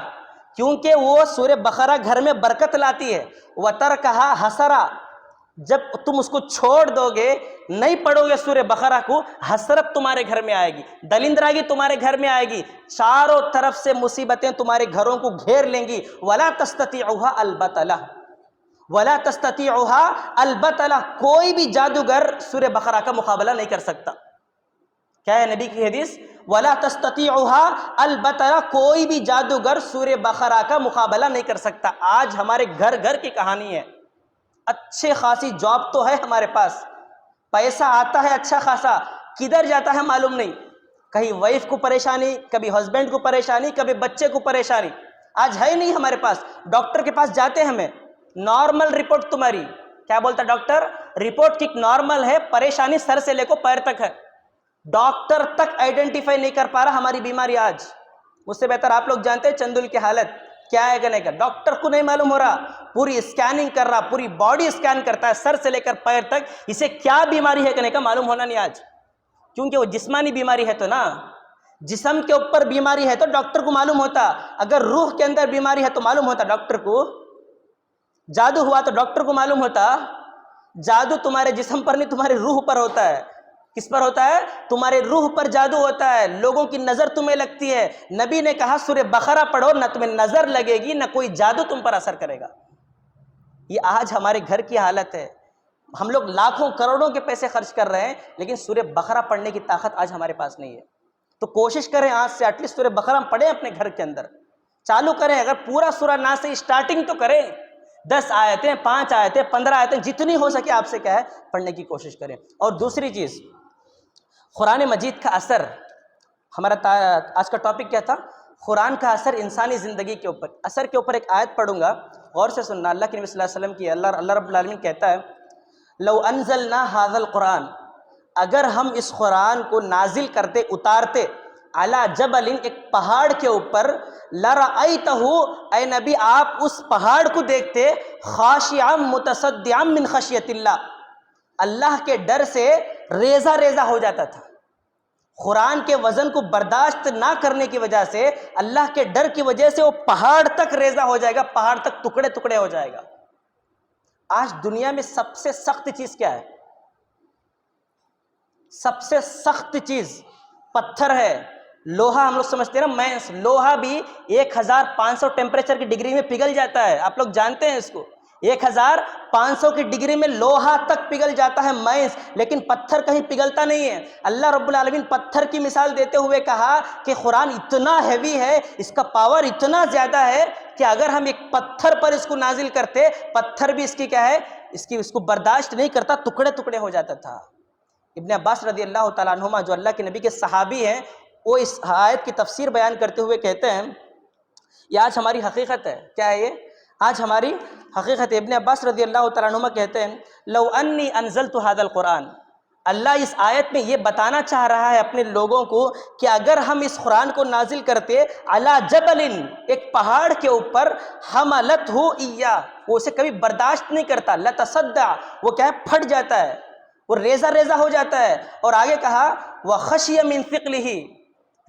کیونکہ وہ سورہ بقرہ گھر میں برکت لاتی ہے، وترکها حسرہ، جب تم اس کو چھوڑ دو گے، نہیں پڑھو گے سورہ بقرہ کو، حسرت تمہارے گھر میں آئے گی، دلندراگی تمہارے گھر میں آئے گی، چاروں طرف سے مصیبتیں تمہارے گھروں کو گھیر لیں گی۔ ولا تستطيعها البتلہ، ولا تستطيعها البتلہ، کوئی بھی جادوگر سورہ بقرہ کا مقابلہ نہیں کر سکتا۔ کیا ہے نبی کی حدیث؟ ولا تستطيعها البتلہ، کوئی بھی جادوگر سورہ بقرہ کا مقابلہ نہیں کر سکتا۔ آج ہمارے گھر گھر کی کہانی ہے، اچھے خاصی جاب تو ہے ہمارے پاس، پیسہ آتا ہے اچھا خاصا، کدھر جاتا ہے معلوم نہیں، کہیں وائف کو پریشانی، کبھی ہسبینڈ کو پریشانی، کبھی بچے کو پریشانی، آج ہے نہیں ہمارے پاس۔ ڈاکٹر کے پاس جاتے ہیں ہمیں، نارمل رپورٹ تمہاری، کیا بولتا ڈاکٹر؟ رپورٹ کی نارمل ہے، پریشانی سر سے لے کو پیر تک ہے، ڈاکٹر تک آئیڈینٹیفائی نہیں کر پا رہا ہماری بیماری آج۔ مجھ سے بہتر آپ لوگ جانتے ہیں چندل کی حالت کیا ہے کہ نہیں کا، ڈاکٹر کو نہیں معلوم ہو رہا، پوری اسکیننگ کر رہا، پوری باڈی اسکین کرتا ہے سر سے لے کر پیر تک، اسے کیا بیماری ہے کہ نہیں کا معلوم ہونا نہیں آج، کیونکہ وہ جسمانی بیماری ہے تو نا، جسم کے اوپر بیماری ہے تو ڈاکٹر کو معلوم ہوتا، اگر روح کے اندر بیماری ہے تو معلوم ہوتا ڈاکٹر کو، جادو ہوا تو ڈاکٹر کو معلوم ہوتا، جادو تمہارے جسم پر نہیں تمہارے روح پر ہوتا ہے۔ کس پر ہوتا ہے؟ تمہارے روح پر جادو ہوتا ہے، لوگوں کی نظر تمہیں لگتی ہے۔ نبی نے کہا سورہ بقرہ پڑھو، نہ تمہیں نظر لگے گی، نہ کوئی جادو تم پر اثر کرے گا۔ یہ آج ہمارے گھر کی حالت ہے، ہم لوگ لاکھوں کروڑوں کے پیسے خرچ کر رہے ہیں، لیکن سورہ بقرہ پڑھنے کی طاقت آج ہمارے پاس نہیں ہے۔ تو کوشش کریں آج سے ایٹ لیسٹ سورہ بقرہ پڑھیں، اپنے گھر کے اندر چالو کریں، اگر پورا سورہ نہ سے اسٹارٹنگ تو کریں، 10 آیتیں، 5 آیتیں، 15 آیتیں، جتنی ہو سکے آپ سے کیا ہے پڑھنے کی کوشش کریں۔ اور دوسری چیز، قرآن مجید کا اثر، ہمارا آج کا ٹاپک کیا تھا؟ قرآن کا اثر انسانی زندگی کے اوپر۔ اثر کے اوپر ایک آیت پڑھوں گا، غور سے سننا، اللہ کے نبی صلی اللہ علیہ وسلم کی، اللہ رب العالمین کہتا ہے لو انزلنا هذا القرآن، اگر ہم اس قرآن کو نازل کرتے، اتارتے، علی جبل، ایک پہاڑ کے اوپر، لرأیتہ، اے نبی آپ اس پہاڑ کو دیکھتے، خاشعا متصدعا من خشیت اللہ، اللہ کے ڈر سے ریزہ ریزہ ہو جاتا تھا۔ قرآن کے وزن کو برداشت نہ کرنے کی وجہ سے، اللہ کے ڈر کی وجہ سے وہ پہاڑ تک ریزہ ہو جائے گا، پہاڑ تک ٹکڑے ٹکڑے ہو جائے گا۔ آج دنیا میں سب سے سخت چیز کیا ہے؟ سب سے سخت چیز پتھر ہے، لوہا ہم لوگ سمجھتے ہیں نا، مینس لوہا بھی 1500 ٹیمپریچر کی ڈگری میں پگھل جاتا ہے، آپ لوگ جانتے ہیں اس کو، 1500 کی ڈگری میں لوہا تک پگھل جاتا ہے مینس، لیکن پتھر کہیں پگھلتا نہیں ہے۔ اللہ رب العالمین پتھر کی مثال دیتے ہوئے کہا کہ قرآن اتنا ہیوی ہے، اس کا پاور اتنا زیادہ ہے کہ اگر ہم ایک پتھر پر اس کو نازل کرتے، پتھر بھی اس کی کیا ہے، اس کو برداشت نہیں کرتا، ٹکڑے ٹکڑے ہو جاتا تھا۔ ابن عباس رضی اللہ تعالیٰ عنہما جو اللہ کے نبی کے صحابی ہیں، وہ اس آیت کی تفسیر بیان کرتے ہوئے کہتے ہیں یہ آج ہماری حقیقت ہے۔ کیا ہے یہ؟ آج ہماری حقیقت ہے۔ ابن عباس رضی اللہ تعالیٰ عنہما کہتے ہیں لو انی انزلت هذا القرآن، اللہ اس آیت میں یہ بتانا چاہ رہا ہے اپنے لوگوں کو کہ اگر ہم اس قرآن کو نازل کرتے علی جبل، ایک پہاڑ کے اوپر، حملتہ ایاہ، وہ اسے کبھی برداشت نہیں کرتا، لتصدع، وہ کیا ہے پھٹ جاتا ہے، وہ ریزہ ریزہ ہو جاتا ہے۔ اور آگے کہا وخشی من ثقلہ،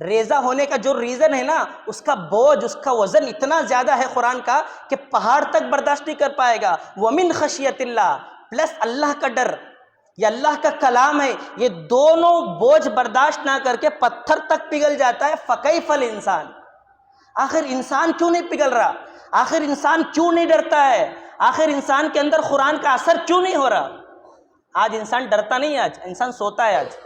ریزہ ہونے کا جو ریزن ہے نا، اس کا بوجھ، اس کا وزن اتنا زیادہ ہے قرآن کا کہ پہاڑ تک برداشت نہیں کر پائے گا۔ ومن خشیت اللہ، پلس اللہ کا ڈر، یہ اللہ کا کلام ہے، یہ دونوں بوجھ برداشت نہ کر کے پتھر تک پگھل جاتا ہے۔ فکیف الانسان، آخر انسان کیوں نہیں پگھل رہا؟ آخر انسان کیوں نہیں ڈرتا ہے؟ آخر انسان کے اندر قرآن کا اثر کیوں نہیں ہو رہا؟ آج انسان ڈرتا نہیں، آج انسان سوتا ہے۔ آج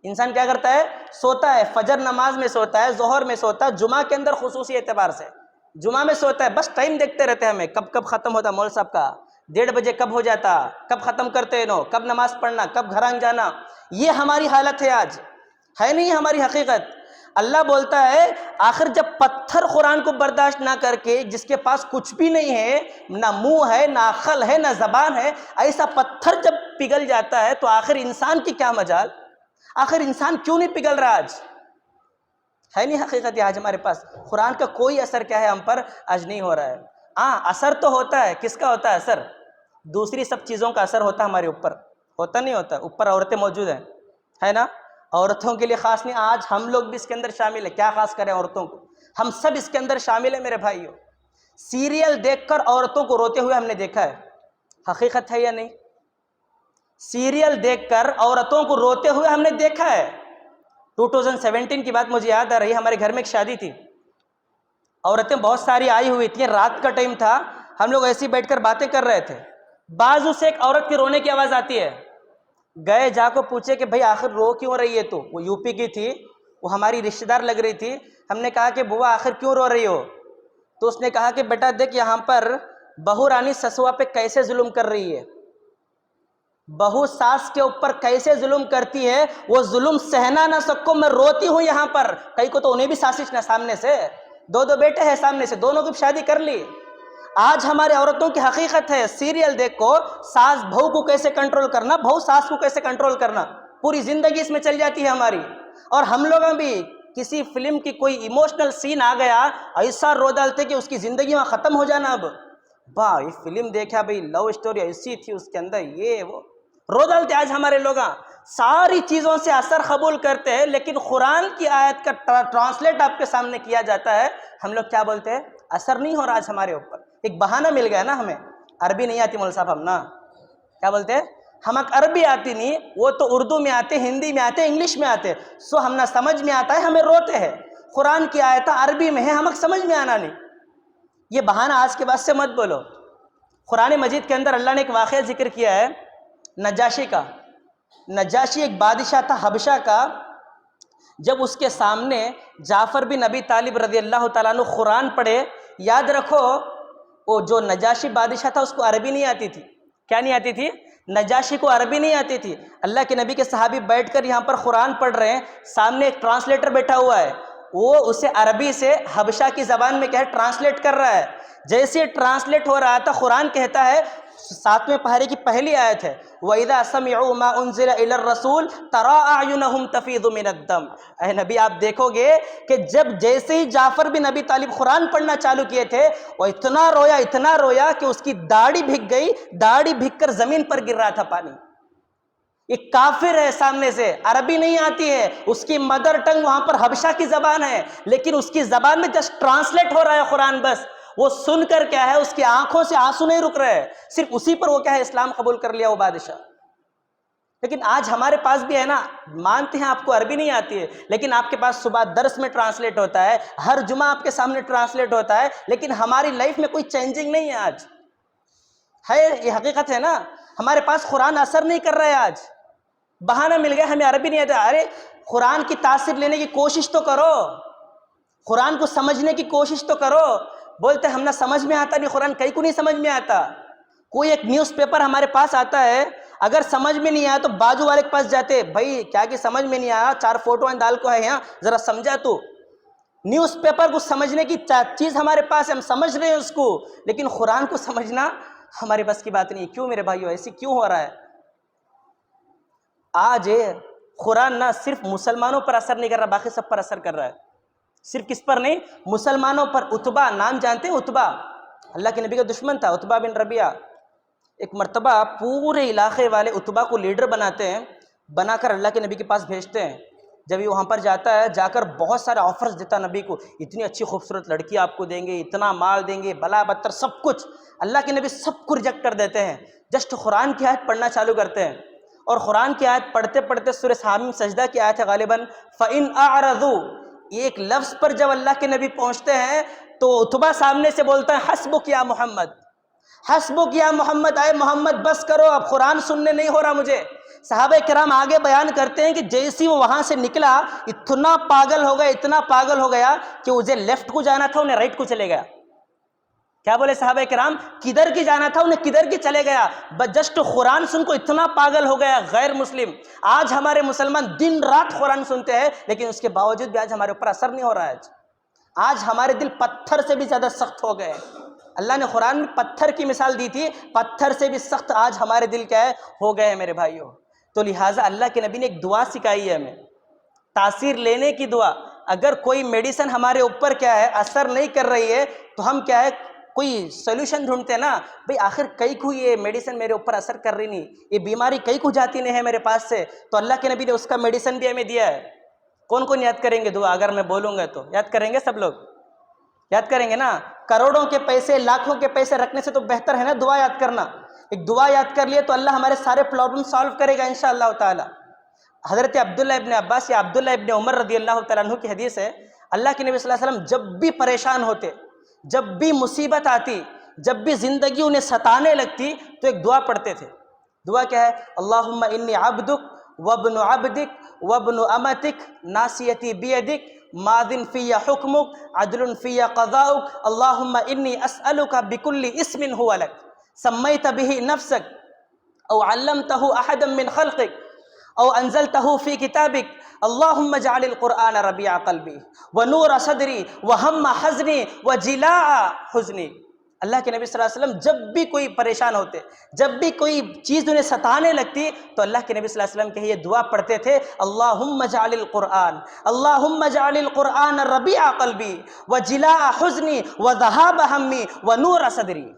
انسان کیا کرتا ہے؟ سوتا ہے، فجر نماز میں سوتا ہے، ظہر میں سوتا ہے، جمعہ کے اندر خصوصی اعتبار سے جمعہ میں سوتا ہے، بس ٹائم دیکھتے رہتے ہیں ہمیں کب کب ختم ہوتا، مول صاحب کا 1:30 بجے کب ہو جاتا، کب ختم کرتے نو، کب نماز پڑھنا، کب گھران جانا۔ یہ ہماری حالت ہے آج، ہے نہیں ہماری حقیقت۔ اللہ بولتا ہے آخر جب پتھر قرآن کو برداشت نہ کر کے، جس کے پاس کچھ بھی نہیں ہے، نہ منہ ہے، نہ عقل ہے، نہ زبان ہے، ایسا پتھر جب پگھل جاتا ہے تو آخر انسان کی کیا مجال؟ آخر انسان کیوں نہیں پگھل رہا آج؟ ہے نہیں حقیقت آج ہمارے پاس قرآن کا کوئی اثر کیا ہے ہم پر آج نہیں ہو رہا ہے۔ ہاں اثر تو ہوتا ہے، کس کا ہوتا ہے اثر؟ دوسری سب چیزوں کا اثر ہوتا ہے ہمارے اوپر، ہوتا نہیں ہوتا؟ اوپر عورتیں موجود ہیں، ہے نا؟ عورتوں کے لیے خاص نہیں، آج ہم لوگ بھی اس کے اندر شامل ہیں، کیا خاص کریں عورتوں کو؟ ہم سب اس کے اندر شامل ہیں میرے بھائیوں۔ سیریل دیکھ کر عورتوں کو روتے ہوئے ہم نے دیکھا ہے، حقیقت ہے یا نہیں؟ سیریل دیکھ کر عورتوں کو روتے ہوئے ہم نے دیکھا ہے۔ 2017 کی بات مجھے یاد آ رہی ہے، ہمارے گھر میں ایک شادی تھی، عورتیں بہت ساری آئی ہوئی تھیں، رات کا ٹائم تھا، ہم لوگ ایسے ہی بیٹھ کر باتیں کر رہے تھے، بازو سے ایک عورت کی رونے کی آواز آتی ہے، گئے جا کو پوچھے کہ بھئی آخر رو کیوں رہی ہے تو؟ وہ یو پی کی تھی، وہ ہماری رشتہ دار لگ رہی تھی، ہم نے کہا کہ بوا آخر کیوں رو رہی ہو؟ تو اس نے کہا کہ بیٹا دیکھ یہاں پر بہو رانی سسوا پہ کیسے ظلم کر رہی ہے، بہو ساس کے اوپر کیسے ظلم کرتی ہے، وہ ظلم سہنا نہ سکو، میں روتی ہوں یہاں پر۔ کئی کو تو انہیں بھی سازش نہ، سامنے سے دو بیٹے ہیں سامنے سے، دونوں کی شادی کر لی۔ آج ہمارے عورتوں کی حقیقت ہے، سیریل دیکھو، ساس بہو کو کیسے کنٹرول کرنا، بہو ساس کو کیسے کنٹرول کرنا، پوری زندگی اس میں چل جاتی ہے ہماری۔ اور ہم لوگوں بھی کسی فلم کی کوئی ایموشنل سین آ گیا، ایسا رو ڈالتے کہ اس کی زندگی میں ختم ہو جانا۔ اب یہ فلم دیکھا بھئی، لو اسٹوری ایسی تھی اس کے اندر، یہ وہ رو ڈالتے۔ آج ہمارے لوگ ساری چیزوں سے اثر قبول کرتے ہیں، لیکن قرآن کی آیت کا ٹرانسلیٹ آپ کے سامنے کیا جاتا ہے، ہم لوگ کیا بولتے ہیں؟ اثر نہیں ہو رہا آج ہمارے اوپر۔ ایک بہانہ مل گیا نا ہمیں، عربی نہیں آتی مول صاحب، ہم نا کیا بولتے ہیں؟ ہم عربی آتی نہیں، وہ تو اردو میں آتے، ہندی میں آتے، انگلش میں آتے، سو ہم نہ سمجھ میں آتا ہے، ہمیں روتے ہیں۔ قرآن کی آیت عربی میں ہے، ہمیں سمجھ میں آنا نہیں۔ یہ بہانہ آج کے بعد سے مت بولو۔ قرآن مجید کے اندر اللہ نے ایک واقعہ ذکر کیا ہے نجاشی کا۔ نجاشی ایک بادشاہ تھا حبشہ کا، جب اس کے سامنے جعفر بن ابی طالب رضی اللہ تعالیٰ عنہ قرآن پڑھے، یاد رکھو وہ جو نجاشی بادشاہ تھا اس کو عربی نہیں آتی تھی۔ کیا نہیں آتی تھی؟ نجاشی کو عربی نہیں آتی تھی۔ اللہ کے نبی کے صحابی بیٹھ کر یہاں پر قرآن پڑھ رہے ہیں، سامنے ایک ٹرانسلیٹر بیٹھا ہوا ہے، وہ اسے عربی سے حبشہ کی زبان میں کیا ہے ٹرانسلیٹ کر رہا ہے۔ جیسے ٹرانسلیٹ ہو رہا تھا، قرآن کہتا ہے 7ویں پارے کی پہلی آیت ہے وَإِذَا سَمِعُوا مَا أُنزِلَ إِلَى الرَّسُولِ تَرَىٰ أَعْيُنَهُمْ تَفِيضُ مِنَ الدَّمْعِ۔ اے نبی آپ دیکھو گے کہ جب جیسے ہی جعفر بن ابی طالب قرآن پڑھنا چالو کیے تھے، وہ اتنا رویا کہ اس کی داڑھی بھگ گئی، داڑھی بھگ کر زمین پر گر رہا تھا پانی۔ ایک کافر ہے سامنے سے، عربی نہیں آتی ہے، اس کی مدر ٹنگ وہاں پر حبشہ کی زبان ہے، لیکن اس کی زبان میں جسٹ ٹرانسلیٹ ہو رہا ہے قرآن، بس وہ سن کر کیا ہے اس کی آنکھوں سے آنسو نہیں رک رہے، صرف اسی پر وہ کیا ہے اسلام قبول کر لیا وہ بادشاہ۔ لیکن آج ہمارے پاس بھی ہے نا، مانتے ہیں آپ کو عربی نہیں آتی ہے، لیکن آپ کے پاس صبح درس میں ٹرانسلیٹ ہوتا ہے، ہر جمعہ آپ کے سامنے ٹرانسلیٹ ہوتا ہے، لیکن ہماری لائف میں کوئی چینجنگ نہیں ہے آج۔ ہے یہ حقیقت ہے نا، ہمارے پاس قرآن اثر نہیں کر رہا ہے آج۔ بہانہ مل گیا ہمیں عربی نہیں آتا، ارے قرآن کی تاثیر لینے کی کوشش تو کرو، قرآن کو سمجھنے کی کوشش تو کرو۔ بولتے ہم نہ سمجھ میں آتا نہیں قرآن، کئی کو نہیں سمجھ میں آتا۔ کوئی ایک نیوز پیپر ہمارے پاس آتا ہے، اگر سمجھ میں نہیں آیا تو بازو والے کے پاس جاتے، بھائی کیا کہ سمجھ میں نہیں آیا، 4 فوٹو ڈال کو ہے یہاں، ذرا سمجھا تو۔ نیوز پیپر کو سمجھنے کی چیز ہمارے پاس ہے، ہم سمجھ رہے ہیں اس کو، لیکن قرآن کو سمجھنا ہمارے بس کی بات نہیں۔ کیوں میرے بھائیو ایسی کیوں ہو رہا ہے؟ آج قرآن نہ صرف مسلمانوں پر اثر نہیں کر رہا، باقی سب پر اثر کر رہا ہے۔ صرف کس پر نہیں؟ مسلمانوں پر۔ عتبہ نام جانتے ہیں؟ عتبہ اللہ کے نبی کا دشمن تھا، عتبہ بن ربیعہ۔ ایک مرتبہ پورے علاقے والے عتبہ کو لیڈر بناتے ہیں، بنا کر اللہ کے نبی کے پاس بھیجتے ہیں۔ جب یہ وہاں پر جاتا ہے، جا کر بہت سارے آفرز دیتا نبی کو، اتنی اچھی خوبصورت لڑکی آپ کو دیں گے، اتنا مال دیں گے، بلا بدتر سب کچھ۔ اللہ کے نبی سب کو ریجیکٹ کر دیتے ہیں، جسٹ قرآن کی آیت پڑھنا چالو کرتے ہیں، اور قرآن کی آیت پڑھتے پڑھتے سورہ حامیم سجدہ کی آیت ہے غالباً، فَإِنْ أَعْرَضُوا، ایک لفظ پر جب اللہ کے نبی پہنچتے ہیں تو عتبہ سامنے سے بولتا ہے حسبک یا محمد، حسبک یا محمد، اے محمد بس کرو، اب قرآن سننے نہیں ہو رہا مجھے۔ صحابہ کرام آگے بیان کرتے ہیں کہ جیسی وہ وہاں سے نکلا، اتنا پاگل ہو گیا، اتنا پاگل ہو گیا کہ اسے لیفٹ کو جانا تھا، انہیں رائٹ کو چلے گیا۔ کیا بولے صحابہ کرام؟ کدھر کی جانا تھا انہیں کدھر کی چلے گیا، جسٹ قرآن سن کو اتنا پاگل ہو گیا غیر مسلم۔ آج ہمارے مسلمان دن رات قرآن سنتے ہیں، لیکن اس کے باوجود بھی آج ہمارے اوپر اثر نہیں ہو رہا ہے۔ آج ہمارے دل پتھر سے بھی زیادہ سخت ہو گئے۔ اللہ نے قرآن میں پتھر کی مثال دی تھی، پتھر سے بھی سخت آج ہمارے دل کیا ہے ہو گئے ہیں میرے بھائیوں۔ تو لہٰذا اللہ کے نبی نے ایک دعا سکھائی ہے ہمیں، تاثیر لینے کی دعا۔ اگر کوئی میڈیسن ہمارے اوپر کیا ہے اثر نہیں کر رہی ہے تو ہم کیا ہے کوئی سولوشن ڈھونڈتے ہیں نا، بھئی آخر کئی کو یہ میڈیسن میرے اوپر اثر کر رہی نہیں، یہ بیماری کئی کو جاتی نہیں ہے میرے پاس سے، تو اللہ کے نبی نے اس کا میڈیسن بھی ہمیں دیا ہے۔ کون کون یاد کریں گے دعا؟ اگر میں بولوں گا تو یاد کریں گے سب لوگ؟ یاد کریں گے نا؟ کروڑوں کے پیسے لاکھوں کے پیسے رکھنے سے تو بہتر ہے نا دعا یاد کرنا۔ ایک دعا یاد کر لیے تو اللہ ہمارے سارے پرابلم سالو کرے گا انشاءاللہ تعالی۔ حضرت عبداللہ ابن عباس یا عبداللہ ابن عمر رضی اللہ تعالیٰ عنہ کی حدیث ہے، اللہ کے نبی صلی اللہ علیہ وسلم جب بھی پریشان ہوتے، جب بھی مصیبت آتی، جب بھی زندگی انہیں ستانے لگتی تو ایک دعا پڑھتے تھے۔ دعا کیا ہے؟ اللہم انی عبدک وابن عبدک وابن امتک ناصیتی بیدک ماض فی حکمک عدل فی قضاؤک اللہم انی اسألک بکل اسم هو لک سمیت به نفسک او علمتہ احدا من خلقک او انزلتہ فی کتابک اللہم اجعل القرآن ربیع قلبی ونور صدری وہم حزنی وجلاء حزنی۔ اللہ کے نبی صلی اللہ علیہ وسلم جب بھی کوئی پریشان ہوتے، جب بھی کوئی چیز انہیں ستانے لگتی تو اللہ کے نبی صلی اللہ علیہ وسلم کے یہ دعا پڑھتے تھے، اللہم اجعل القرآن، اللہم اجعل القرآن ربیع قلبی وجلاء حزنی وذہاب ہمی ونور صدری۔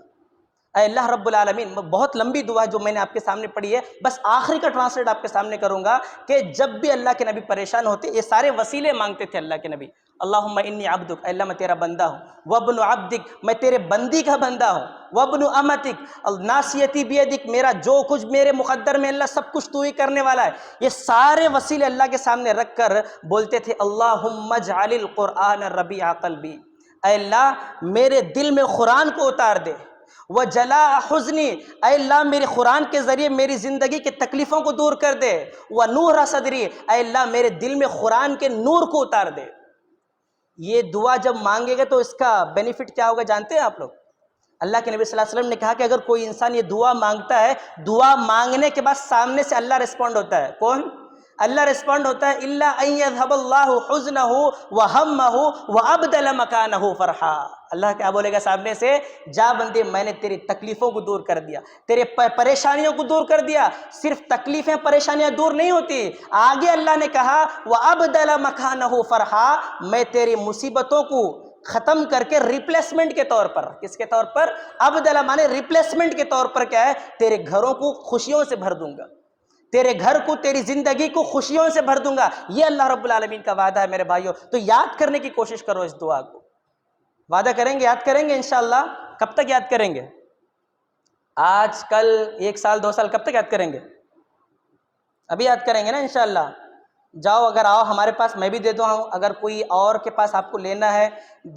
اے اللہ رب العالمین، بہت لمبی دعا جو میں نے آپ کے سامنے پڑھی ہے، بس آخری کا ٹرانسلیٹ آپ کے سامنے کروں گا کہ جب بھی اللہ کے نبی پریشان ہوتے یہ سارے وسیلے مانگتے تھے اللہ کے نبی۔ اللہم انی عبدک، اے اللہ میں تیرا بندہ ہوں، وابن عبدک، میں تیرے بندی کا بندہ ہوں، وابن امتک، ناصیتی بیدک، میرا جو کچھ میرے مقدر میں اللہ سب کچھ تو ہی کرنے والا ہے۔ یہ سارے وسیلے اللہ کے سامنے رکھ کر بولتے تھے اللہم اجعل القرآن ربیع قلبی، اے اللہ میرے دل میں قرآن کو اتار دے، وجلاء حزنی، اے اللہ میرے قرآن کے ذریعے میری زندگی کے تکلیفوں کو دور کر دے، ونور صدری، اے اللہ میرے دل میں قرآن کے نور کو اتار دے۔ یہ دعا جب مانگے گا تو اس کا بینیفٹ کیا ہوگا جانتے ہیں آپ لوگ؟ اللہ کے نبی صلی اللہ علیہ وسلم نے کہا کہ اگر کوئی انسان یہ دعا مانگتا ہے، دعا مانگنے کے بعد سامنے سے اللہ ریسپونڈ ہوتا ہے۔ کون؟ اللہ ریسپونڈ ہوتا ہے، الا ان یذهب اللہ حزنہ وہمہ وابدل مکانہ فرحا۔ اللہ کیا بولے گا سامنے سے؟ جا بندے میں نے تیری تکلیفوں کو دور کر دیا، تیرے پریشانیوں کو دور کر دیا۔ صرف تکلیفیں پریشانیاں دور نہیں ہوتی، آگے اللہ نے کہا وابدل مکانہ فرحا، میں تیری مصیبتوں کو ختم کر کے ریپلیسمنٹ کے طور پر، کس کے طور پر؟ ابدل مانے ریپلیسمنٹ کے طور پر کیا ہے؟ تیرے گھروں کو خوشیوں سے بھر دوں گا، تیرے گھر کو، تیری زندگی کو خوشیوں سے بھر دوں گا۔ یہ اللہ رب العالمین کا وعدہ ہے میرے بھائیوں۔ تو یاد کرنے کی کوشش کرو اس دعا کو۔ وعدہ کریں گے یاد کریں گے انشاءاللہ؟ کب تک یاد کریں گے؟ آج کل 1 سال 2 سال کب تک یاد کریں گے؟ ابھی یاد کریں گے نا انشاءاللہ؟ جاؤ، اگر آؤ ہمارے پاس میں بھی دے دوں، اگر کوئی اور کے پاس آپ کو لینا ہے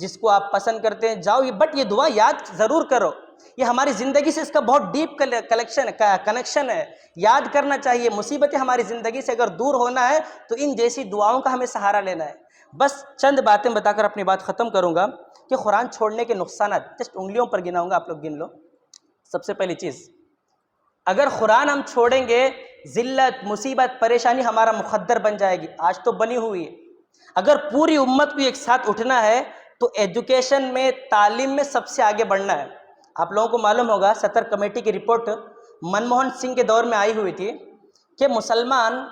جس کو آپ پسند کرتے ہیں جاؤ، بٹ یہ دعا یاد ضرور کرو۔ یہ ہماری زندگی سے اس کا بہت ڈیپ کنیکشن ہے، یاد کرنا چاہیے۔ مصیبتیں ہماری زندگی سے اگر دور ہونا ہے تو ان جیسی دعاؤں کا ہمیں سہارا لینا ہے۔ بس چند باتیں بتا کر اپنی بات ختم کروں گا کہ قرآن چھوڑنے کے نقصانات جسٹ انگلیوں پر گناؤں گا، آپ لوگ گن لو۔ سب سے پہلی چیز، اگر قرآن ہم چھوڑیں گے ذلت، مصیبت، پریشانی ہمارا مقدر بن جائے گی، آج تو بنی ہوئی ہے۔ اگر پوری امت کو ایک ساتھ اٹھنا ہے تو ایجوکیشن میں، تعلیم میں سب سے آگے بڑھنا ہے۔ آپ لوگوں کو معلوم ہوگا صدر کمیٹی کی رپورٹ منموہن سنگھ کے دور میں آئی ہوئی تھی کہ مسلمان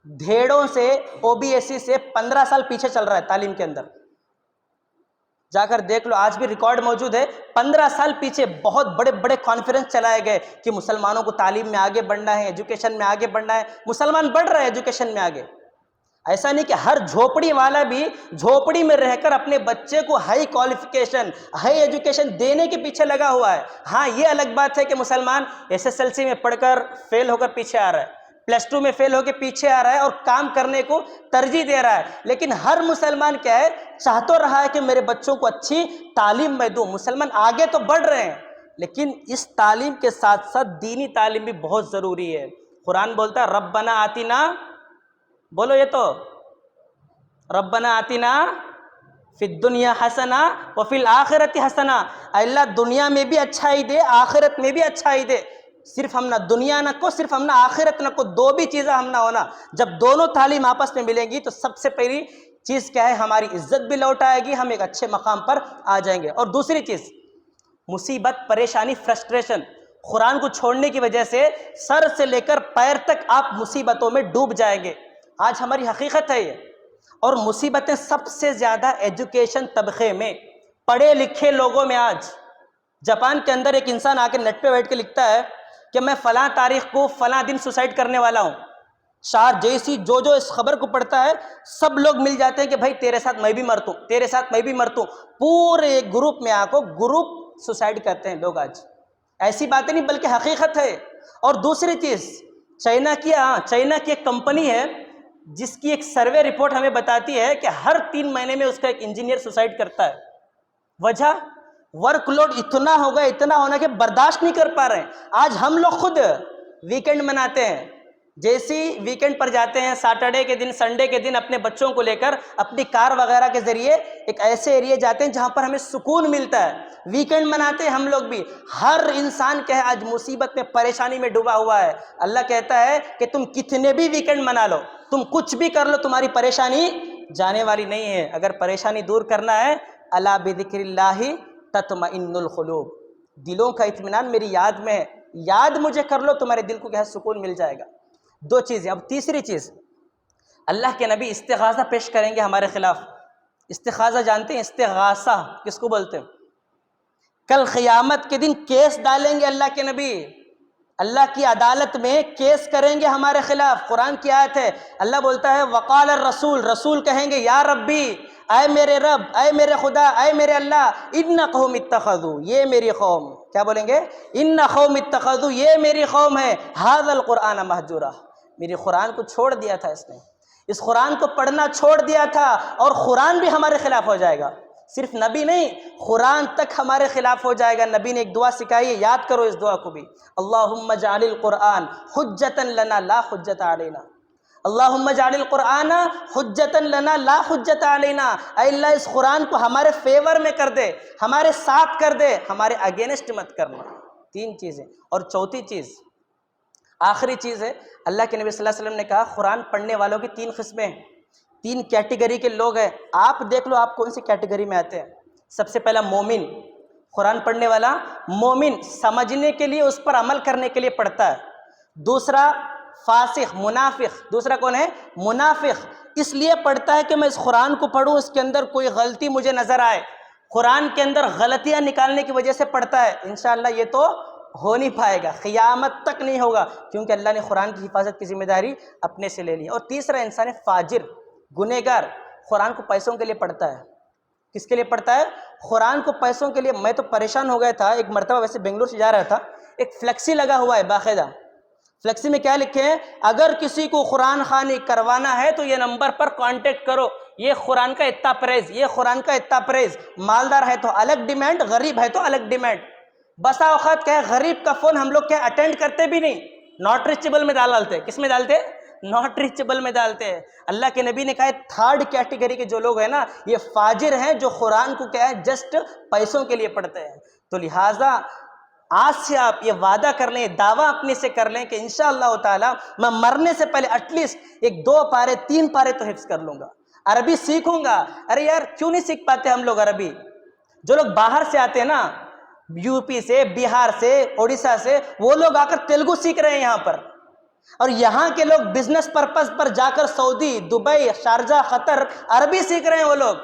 دھیڑوں سے، او بی ایس سی سے 15 سال پیچھے چل رہا ہے تعلیم کے اندر۔ جا کر دیکھ لو، آج بھی ریکارڈ موجود ہے، 15 سال پیچھے بہت بڑے بڑے کانفرنس چلائے گئے کہ مسلمانوں کو تعلیم میں آگے بڑھنا ہے، ایجوکیشن میں آگے بڑھنا ہے۔ مسلمان بڑھ رہے ہیں ایجوکیشن میں آگے۔ ایسا نہیں کہ ہر جھوپڑی والا بھی جھوپڑی میں رہ کر اپنے بچے کو ہائی کوالیفیکیشن، ہائی ایجوکیشن دینے کے پیچھے لگا ہوا ہے۔ ہاں یہ الگ بات ہے کہ مسلمان SSLC میں پڑھ کر فیل ہو کر پیچھے آ رہا ہے، +2 میں فیل ہو کے پیچھے آ رہا ہے اور کام کرنے کو ترجیح دے رہا ہے، لیکن ہر مسلمان کیا ہے، چاہ تو رہا ہے کہ میرے بچوں کو اچھی تعلیم میں دوں۔ مسلمان آگے تو بڑھ رہے ہیں، لیکن اس تعلیم کے ساتھ ساتھ دینی تعلیم بھی بہت ضروری ہے۔ قرآن بولتا ہے ربنا آتنا، بولو یہ تو، ربنا آتنا فی الدنیا حسنہ وفی الآخرت حسنہ، اللہ دنیا میں بھی اچھا ہی دے، آخرت میں بھی اچھا ہی دے، صرف ہم نہ دنیا نہ کو، صرف ہم نہ آخرت نہ کو، دو بھی چیزیں ہم نہ ہونا۔ جب دونوں تعلیم آپس میں ملیں گی تو سب سے پہلی چیز کیا ہے، ہماری عزت بھی لوٹ آئے گی، ہم ایک اچھے مقام پر آ جائیں گے۔ اور دوسری چیز، مصیبت، پریشانی، فرسٹریشن، قرآن کو چھوڑنے کی وجہ سے سر سے لے کر پیر تک آپ مصیبتوں میں ڈوب جائیں گے۔ آج ہماری حقیقت ہے یہ، اور مصیبتیں سب سے زیادہ ایجوکیشن طبقے میں، پڑھے لکھے لوگوں میں۔ آج جاپان کے اندر ایک انسان آ کے نیٹ پہ بیٹھ کے لکھتا ہے کہ میں فلاں تاریخ کو فلاں دن سوسائڈ کرنے والا ہوں، شہر جیسی جو اس خبر کو پڑھتا ہے سب لوگ مل جاتے ہیں کہ بھائی تیرے ساتھ میں بھی مرتوں، تیرے ساتھ میں بھی مرتوں، پورے گروپ میں آ کو گروپ سوسائڈ کرتے ہیں لوگ۔ آج ایسی باتیں نہیں بلکہ حقیقت ہے۔ اور دوسری چیز، چائنا کی ایک کمپنی ہے جس کی ایک سروے رپورٹ ہمیں بتاتی ہے کہ ہر 3 مہینے میں اس کا ایک انجینئر سوسائڈ کرتا ہے۔ وجہ، ورک لوڈ اتنا ہوگا، اتنا ہونا کہ برداشت نہیں کر پا رہے ہیں۔ آج ہم لوگ خود ویکنڈ مناتے ہیں، جیسی ویکنڈ پر جاتے ہیں، سیٹرڈے کے دن، سنڈے کے دن اپنے بچوں کو لے کر اپنی کار وغیرہ کے ذریعے ایک ایسے ایریے جاتے ہیں جہاں پر ہمیں سکون ملتا ہے، ویکنڈ مناتے ہیں ہم لوگ بھی۔ ہر انسان کیا ہے، آج مصیبت میں، پریشانی میں ڈوبا ہوا ہے۔ اللہ کہتا ہے کہ تم کتنے بھی ویکنڈ منا لو، تم کچھ بھی کر لو، تمہاری پریشانی جانے والی نہیں ہے۔ اگر پریشانی دور کرنا ہے، الا بذکر اللہ تطمئن القلوب، دلوں کا اطمینان میری یاد میں ہے، یاد مجھے کر لو، تمہارے دل کو کیا ہے، سکون مل جائے گا۔ 2 چیزیں۔ اب تیسری چیز، اللہ کے نبی استغاثہ پیش کریں گے ہمارے خلاف۔ استغاثہ جانتے ہیں؟ استغاثہ کس کو بولتے ہیں؟ کل قیامت کے دن کیس ڈالیں گے اللہ کے نبی، اللہ کی عدالت میں کیس کریں گے ہمارے خلاف۔ قرآن کی آیت ہے، اللہ بولتا ہے وقال الرسول، رسول کہیں گے یا ربی، اے میرے رب، اے میرے خدا، اے میرے اللہ، ان قوم اتخذوا، یہ میری قوم، کیا بولیں گے؟ ان قوم اتخذوا، یہ میری قوم ہے، ھذا القرآن مہجورا، میری قرآن کو چھوڑ دیا تھا، اس نے اس قرآن کو پڑھنا چھوڑ دیا تھا، اور قرآن بھی ہمارے خلاف ہو جائے گا۔ صرف نبی نہیں، قرآن تک ہمارے خلاف ہو جائے گا۔ نبی نے ایک دعا سکھائی ہے، یاد کرو اس دعا کو بھی، اللہم اجعل القرآن حجتا لنا لا حجت علینا، اللہم اجعل القرآن حجتا لنا لا حجت علینا، اے اللہ اس قرآن کو ہمارے فیور میں کر دے، ہمارے ساتھ کر دے، ہمارے اگینسٹ مت کرنا۔ 3 چیزیں۔ اور چوتھی چیز، آخری چیز ہے، اللہ کے نبی صلی اللہ علیہ وسلم نے کہا قرآن پڑھنے والوں کی 3 قسمیں ہیں، 3 کیٹیگری کے لوگ ہیں۔ آپ دیکھ لو آپ کون سی کیٹیگری میں آتے ہیں۔ سب سے پہلا مومن، قرآن پڑھنے والا مومن، سمجھنے کے لیے، اس پر عمل کرنے کے لیے پڑھتا ہے۔ دوسرا فاسق، منافق۔ دوسرا کون ہے؟ منافق، اس لیے پڑھتا ہے کہ میں اس قرآن کو پڑھوں، اس کے اندر کوئی غلطی مجھے نظر آئے، قرآن کے اندر غلطیاں نکالنے کی وجہ سے پڑھتا ہے۔ انشاءاللہ یہ تو ہو نہیں پائے گا، قیامت تک نہیں ہوگا، کیونکہ اللہ نے قرآن کی حفاظت کی ذمہ داری اپنے سے لے لی۔ اور تیسرا انسان ہے فاجر، گنہگار، قرآن کو پیسوں کے لیے پڑھتا ہے۔ کس کے لیے پڑھتا ہے؟ قرآن کو پیسوں کے لیے۔ میں تو پریشان ہو گیا تھا، ایک مرتبہ ویسے بنگلور سے جا رہا تھا، ایک فلیکسی لگا ہوا ہے باقاعدہ، فلیکسی میں کیا لکھے ہیں؟ اگر کسی کو قرآن خوانی کروانا ہے تو یہ نمبر پر کانٹیکٹ کرو، یہ قرآن کا اتنا پرائز، یہ قرآن کا اتنا پرائز، مالدار ہے تو الگ ڈیمانڈ، غریب ہے تو الگ ڈیمانڈ۔ بسا اوقات کیا ہے، غریب کا فون ہم لوگ کیا اٹینڈ کرتے بھی نہیں، ناٹ ریچیبل میں ڈالتے۔ کس میں ڈالتے؟ ناٹ ریچیبل میں ڈالتے ہیں۔ اللہ کے نبی نے کہا ہے 3rd کیٹیگری کے جو لوگ ہیں نا، یہ فاجر ہیں، جو قرآن کو کیا ہے جسٹ پیسوں کے لیے پڑھتے ہیں۔ تو لہٰذا آج سے آپ یہ وعدہ کر لیں، دعویٰ اپنے سے کر لیں کہ انشاءاللہ تعالی میں مرنے سے پہلے ایٹ لیسٹ 1-2 پارے 3 پارے تو حفظ کر لوں گا، عربی سیکھوں گا۔ ارے یار کیوں نہیں سیکھ پاتے ہم لوگ عربی؟ جو لوگ باہر سے آتے ہیں نا، یو پی سے، بہار سے، اڑیسہ سے، وہ لوگ آ کر تیلگو سیکھ رہے ہیں یہاں پر، اور یہاں کے لوگ بزنس پرپز پر جا کر سعودی، دبئی، شارجہ، قطر عربی سیکھ رہے ہیں وہ لوگ،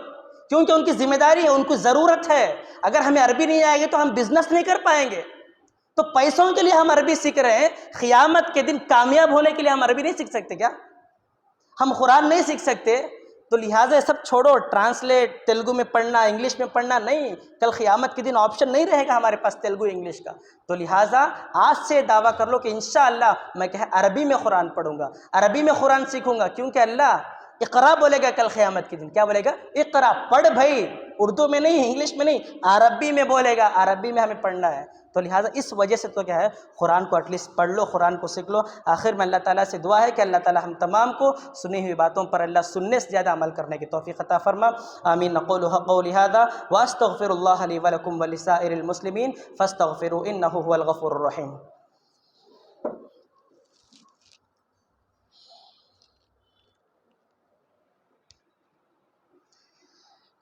کیونکہ ان کی ذمہ داری ہے، ان کو ضرورت ہے۔ اگر ہمیں عربی نہیں آئے گی تو ہم بزنس نہیں کر پائیں گے۔ تو پیسوں کے لیے ہم عربی سیکھ رہے ہیں، قیامت کے دن کامیاب ہونے کے لیے ہم عربی نہیں سیکھ سکتے کیا؟ ہم قرآن نہیں سیکھ سکتے؟ تو لہٰذا یہ سب چھوڑو، ٹرانسلیٹ تیلگو میں پڑھنا، انگلش میں پڑھنا نہیں، کل قیامت کے دن آپشن نہیں رہے گا ہمارے پاس تیلگو انگلش کا۔ تو لہٰذا آج سے دعویٰ کر لو کہ انشاءاللہ میں عربی میں قرآن پڑھوں گا، عربی میں قرآن سیکھوں گا، کیونکہ اللہ اقرا بولے گا کل قیامت کے دن۔ کیا بولے گا؟ اقرا، پڑھ بھائی، اردو میں نہیں، انگلش میں نہیں، عربی میں بولے گا، عربی میں ہمیں پڑھنا ہے۔ تو لہٰذا اس وجہ سے تو کیا ہے، قرآن کو ایٹ لیسٹ پڑھ لو، قرآن کو سیکھ لو۔ آخر میں اللہ تعالیٰ سے دعا ہے کہ اللہ تعالیٰ ہم تمام کو سنی ہوئی باتوں پر اللہ سننے سے زیادہ عمل کرنے کی توفیق عطا فرما۔ آمین۔ نقول قولی ھذا واستغفر اللہ لی ولکم ولسائر المسلمین فاستغفروا انہ هو الغفور الرحیم۔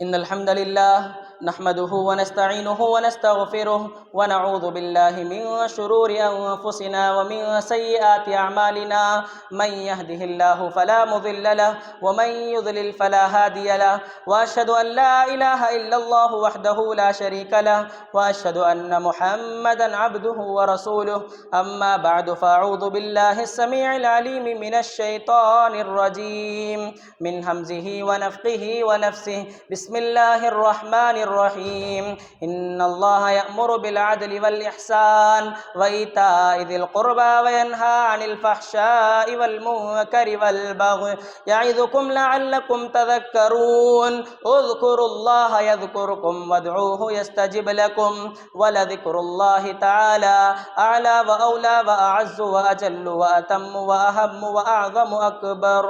ان الحمد لله نحمده ونستعينه ونستغفره ونعوذ بالله من شرور انفسنا ومن سيئات اعمالنا، من يهده الله فلا مضل له ومن يضلل فلا هادي له، واشهد ان لا اله الا الله وحده لا شريك له، واشهد ان محمدا عبده ورسوله، اما بعد فاعوذ بالله السميع العليم من الشيطان الرجيم من همزه ونفخه ونفسه، بسم الله الرحمن الرحيم، إن الله يأمر بالعدل والإحسان وإيتاء ذي القربى وينهى عن الفحشاء والمنكر والبغي يعظكم لعلكم تذكرون، اذكروا الله يذكركم وادعوه يستجب لكم، ولذكر الله تعالى أعلى وأولى وأعز وأجل وأتم وأهم وأعظم أكبر۔